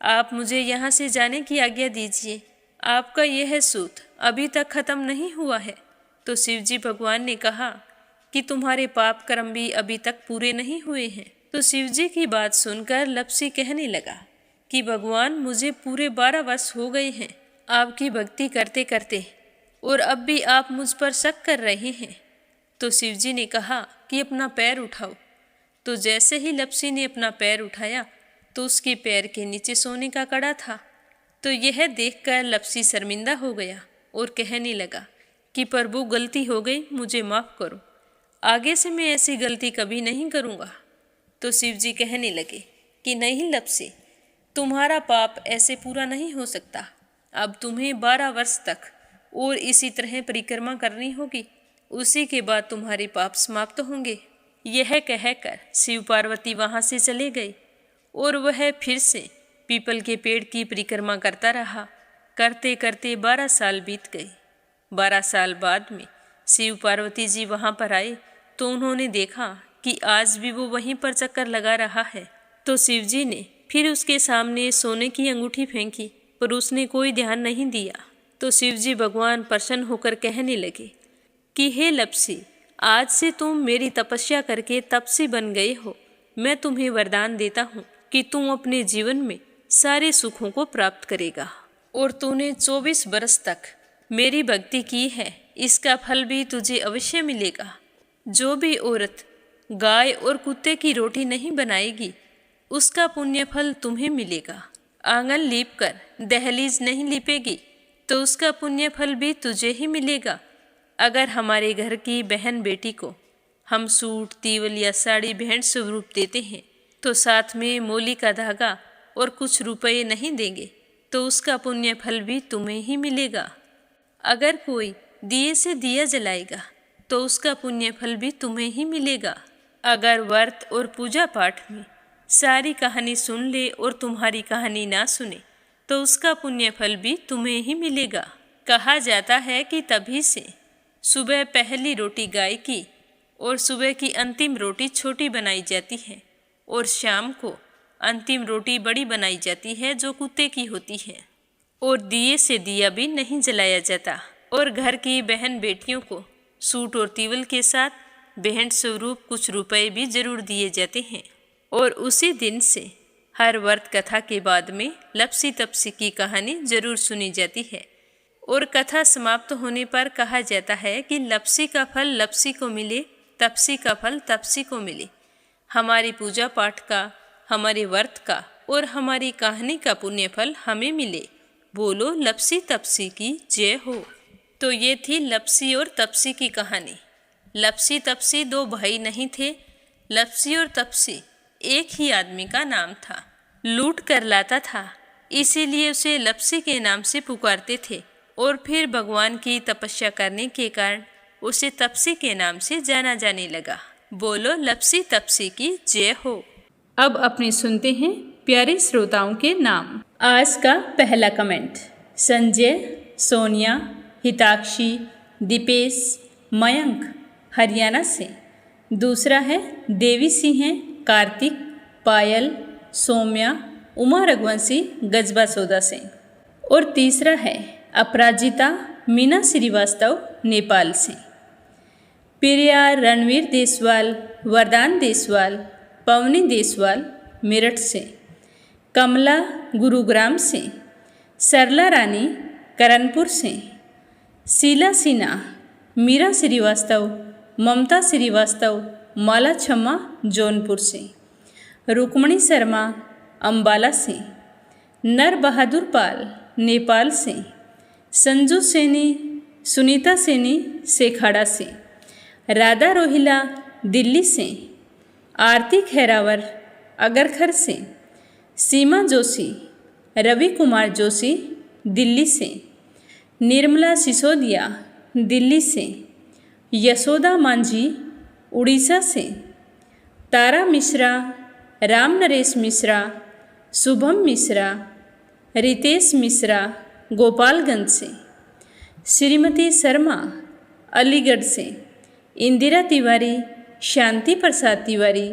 आप मुझे यहाँ से जाने की आज्ञा दीजिए। आपका यह सूत अभी तक खत्म नहीं हुआ है। तो शिवजी भगवान ने कहा कि तुम्हारे पाप कर्म भी अभी तक पूरे नहीं हुए हैं। तो शिवजी की बात सुनकर लप्सी कहने लगा कि भगवान, मुझे पूरे 12 वर्ष हो गए हैं आपकी भक्ति करते करते और अब भी आप मुझ पर शक कर रहे हैं। तो शिवजी ने कहा कि अपना पैर उठाओ। तो जैसे ही लप्सी ने अपना पैर उठाया तो उसके पैर के नीचे सोने का कड़ा था। तो यह देखकर लप्सी शर्मिंदा हो गया और कहने लगा कि प्रभु, गलती हो गई, मुझे माफ़ करो, आगे से मैं ऐसी गलती कभी नहीं करूँगा। तो शिवजी कहने लगे कि नहीं लप्सी, तुम्हारा पाप ऐसे पूरा नहीं हो सकता। अब तुम्हें 12 वर्ष तक और इसी तरह परिक्रमा करनी होगी, उसी के बाद तुम्हारे पाप समाप्त होंगे। यह कहकर शिव पार्वती वहाँ से चले गए और वह फिर से पीपल के पेड़ की परिक्रमा करता रहा। करते करते 12 साल बीत गए। 12 साल बाद में शिव पार्वती जी वहाँ पर आए तो उन्होंने देखा कि आज भी वो वहीं पर चक्कर लगा रहा है। तो शिवजी ने फिर उसके सामने सोने की अंगूठी फेंकी पर उसने कोई ध्यान नहीं दिया। तो शिवजी भगवान प्रसन्न होकर कहने लगे कि हे लप्सी, आज से तुम मेरी तपस्या करके तपसी बन गए हो। मैं तुम्हें वरदान देता हूँ कि तुम अपने जीवन में सारे सुखों को प्राप्त करेगा और तूने 24 बरस तक मेरी भक्ति की है, इसका फल भी तुझे अवश्य मिलेगा। जो भी औरत गाय और कुत्ते की रोटी नहीं बनाएगी उसका पुण्य फल तुम्हें मिलेगा। आंगन लीप कर दहलीज नहीं लीपेगी तो उसका पुण्य फल भी तुझे ही मिलेगा। अगर हमारे घर की बहन बेटी को हम सूट, तीवल या साड़ी भेंट स्वरूप देते हैं तो साथ में मोली का धागा और कुछ रुपए नहीं देंगे तो उसका पुण्य फल भी तुम्हें ही मिलेगा। अगर कोई दिए से दिया जलाएगा तो उसका पुण्य फल भी तुम्हें ही मिलेगा। अगर व्रत और पूजा पाठ में सारी कहानी सुन ले और तुम्हारी कहानी ना सुने तो उसका पुण्य फल भी तुम्हें ही मिलेगा। कहा जाता है कि तभी से सुबह पहली रोटी गाय की और सुबह की अंतिम रोटी छोटी बनाई जाती है और शाम को अंतिम रोटी बड़ी बनाई जाती है जो कुत्ते की होती है। और दिए से दिया भी नहीं जलाया जाता और घर की बहन बेटियों को सूट और तीवल के साथ भेंट स्वरूप कुछ रुपए भी जरूर दिए जाते हैं। और उसी दिन से हर व्रत कथा के बाद में लपसी तपसी की कहानी जरूर सुनी जाती है और कथा समाप्त होने पर कहा जाता है कि लपसी का फल लपसी को मिले, तपसी का फल तपसी को मिले। हमारी पूजा पाठ का, हमारे व्रत का और हमारी कहानी का पुण्य फल हमें मिले। बोलो लपसी तपसी की जय हो। तो ये थी लपसी और तपसी की कहानी। लपसी तपसी दो भाई नहीं थे। लपसी और तपसी एक ही आदमी का नाम था। लूट कर लाता था, इसीलिए उसे लपसी के नाम से पुकारते थे और फिर भगवान की तपस्या करने के कारण उसे तपसी के नाम से जाना जाने लगा। बोलो लपसी तपसी की जय हो। अब अपने सुनते हैं प्यारे श्रोताओं के नाम। आज का पहला कमेंट संजय, सोनिया, हिताक्षी, दीपेश, मयंक हरियाणा से। दूसरा है देवी सिंह, कार्तिक, पायल, सौम्या, उमा रघुवंशी गजबा सौदा से। और तीसरा है अपराजिता मीना श्रीवास्तव नेपाल से। प्रिया रणवीर देसवाल, वरदान देसवाल, पवनी देसवाल मेरठ से। कमला गुरुग्राम से। सरला रानी करणपुर से। शीला सिन्हा, मीरा श्रीवास्तव, ममता श्रीवास्तव, माला छम्मा जौनपुर से। रुक्मणी शर्मा अम्बाला से। नर बहादुर पाल नेपाल से। संजू सैनी, सुनीता सैनी सेखाड़ा से। राधा रोहिला दिल्ली से। आरती खैरावर अगरखर से। सीमा जोशी, रवि कुमार जोशी दिल्ली से। निर्मला सिसोदिया दिल्ली से। यशोदा मांझी उड़ीसा से। तारा मिश्रा, राम नरेश मिश्रा, शुभम मिश्रा, रितेश मिश्रा गोपालगंज से। श्रीमती शर्मा अलीगढ़ से। इंदिरा तिवारी, शांति प्रसाद तिवारी,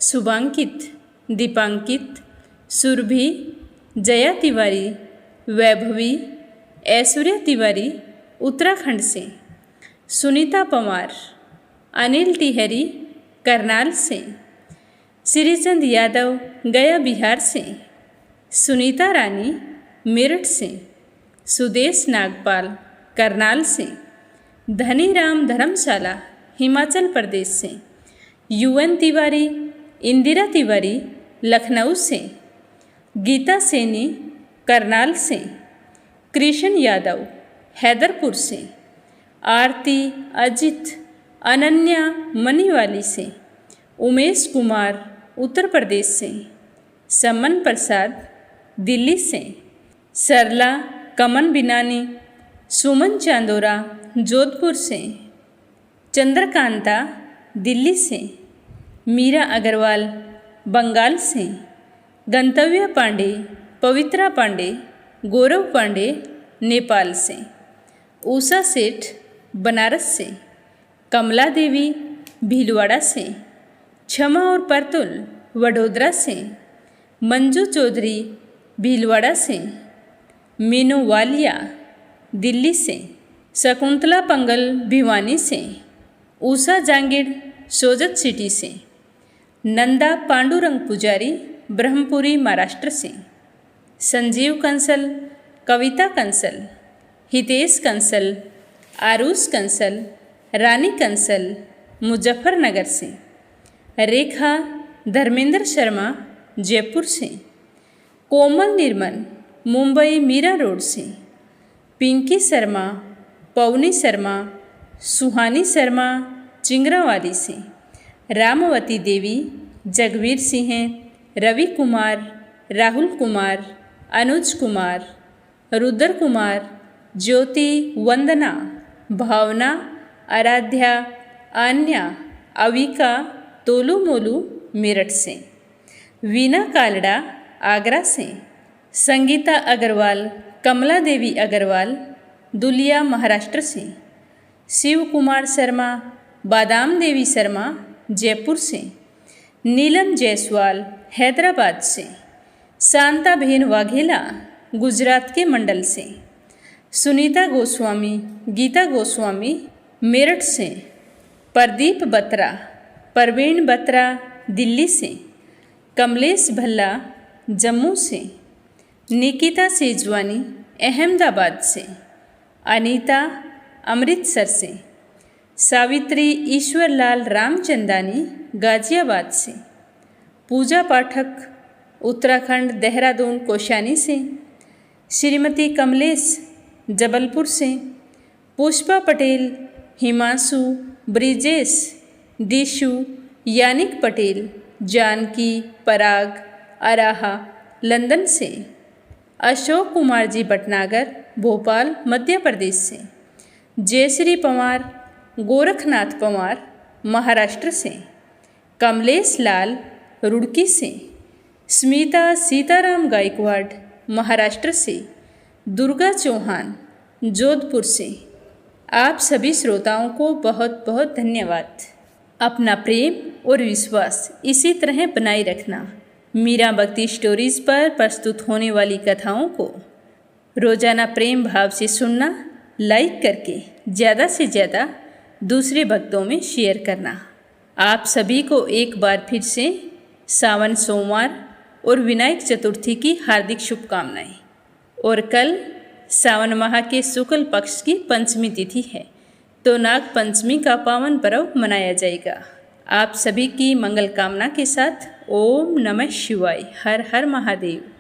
शुभांकित, दीपांकित, सुरभि, जया तिवारी, वैभवी, ऐश्वर्या तिवारी उत्तराखंड से। सुनीता पवार, अनिल टिहरी करनाल से। श्रीचंद यादव गया बिहार से। सुनीता रानी मेरठ से। सुदेश नागपाल करनाल से। धनीराम धर्मशाला हिमाचल प्रदेश से। यूएन तिवारी, इंदिरा तिवारी लखनऊ से। गीता सैनी करनाल से। कृष्ण यादव हैदरपुर से। आरती, अजित, अनन्या मनीवाली से। उमेश कुमार उत्तर प्रदेश से। समन प्रसाद दिल्ली से। सरला कमन बिनानी, सुमन चांदोरा जोधपुर से। चंद्रकांता दिल्ली से। मीरा अग्रवाल बंगाल से। गंतव्य पांडे, पवित्रा पांडे, गौरव पांडे नेपाल से। उषा सेठ बनारस से। कमला देवी भीलवाड़ा से। क्षमा और परतुल वडोदरा से। मंजू चौधरी भीलवाड़ा से। मीनू वालिया दिल्ली से। शकुंतला पंगल भिवानी से। उषा जांगिड़ सोजत सिटी से। नंदा पांडुरंग पुजारी ब्रह्मपुरी महाराष्ट्र से। संजीव कंसल, कविता कंसल, हितेश कंसल, आरुष कंसल, रानी कंसल मुजफ्फरनगर से। रेखा धर्मेंद्र शर्मा जयपुर से। कोमल निर्मल मुंबई मीरा रोड से। पिंकी शर्मा, पवनी शर्मा, सुहानी शर्मा चिंगरावाली से। रामवती देवी, जगवीर सिंह, रवि कुमार, राहुल कुमार, अनुज कुमार, रुद्र कुमार, ज्योति, वंदना, भावना, आराध्या आन्या अविका तोलू मोलू मेरठ से, वीना कालड़ा आगरा से, संगीता अग्रवाल कमला देवी अग्रवाल दुलिया महाराष्ट्र से, शिव कुमार शर्मा बादाम देवी शर्मा जयपुर से, नीलम जायसवाल हैदराबाद से, शांता बहन वाघेला गुजरात के मंडल से, सुनीता गोस्वामी गीता गोस्वामी मेरठ से, प्रदीप बत्रा परवीन बत्रा दिल्ली से, कमलेश भल्ला जम्मू से, निकिता सेजवानी अहमदाबाद से, अनीता अमृतसर से, सावित्री ईश्वरलाल रामचंदानी गाजियाबाद से, पूजा पाठक उत्तराखंड देहरादून कोशानी से, श्रीमती कमलेश जबलपुर से, पुष्पा पटेल हिमांशु ब्रिजेश दिशु यानिक पटेल जानकी पराग अराहा लंदन से, अशोक कुमार जी भटनागर भोपाल मध्य प्रदेश से, जयश्री पवार गोरखनाथ पवार महाराष्ट्र से, कमलेश लाल रुड़की से, स्मिता सीताराम गायकवाड़ महाराष्ट्र से, दुर्गा चौहान जोधपुर से। आप सभी श्रोताओं को बहुत बहुत धन्यवाद। अपना प्रेम और विश्वास इसी तरह बनाए रखना। मीरा भक्ति स्टोरीज पर प्रस्तुत होने वाली कथाओं को रोजाना प्रेम भाव से सुनना, लाइक करके ज़्यादा से ज़्यादा दूसरे भक्तों में शेयर करना। आप सभी को एक बार फिर से सावन सोमवार और विनायक चतुर्थी की हार्दिक शुभकामनाएं। और कल सावन माह के शुक्ल पक्ष की पंचमी तिथि है, तो नाग पंचमी का पावन पर्व मनाया जाएगा। आप सभी की मंगल कामना के साथ ओम नमः शिवाय। हर हर महादेव।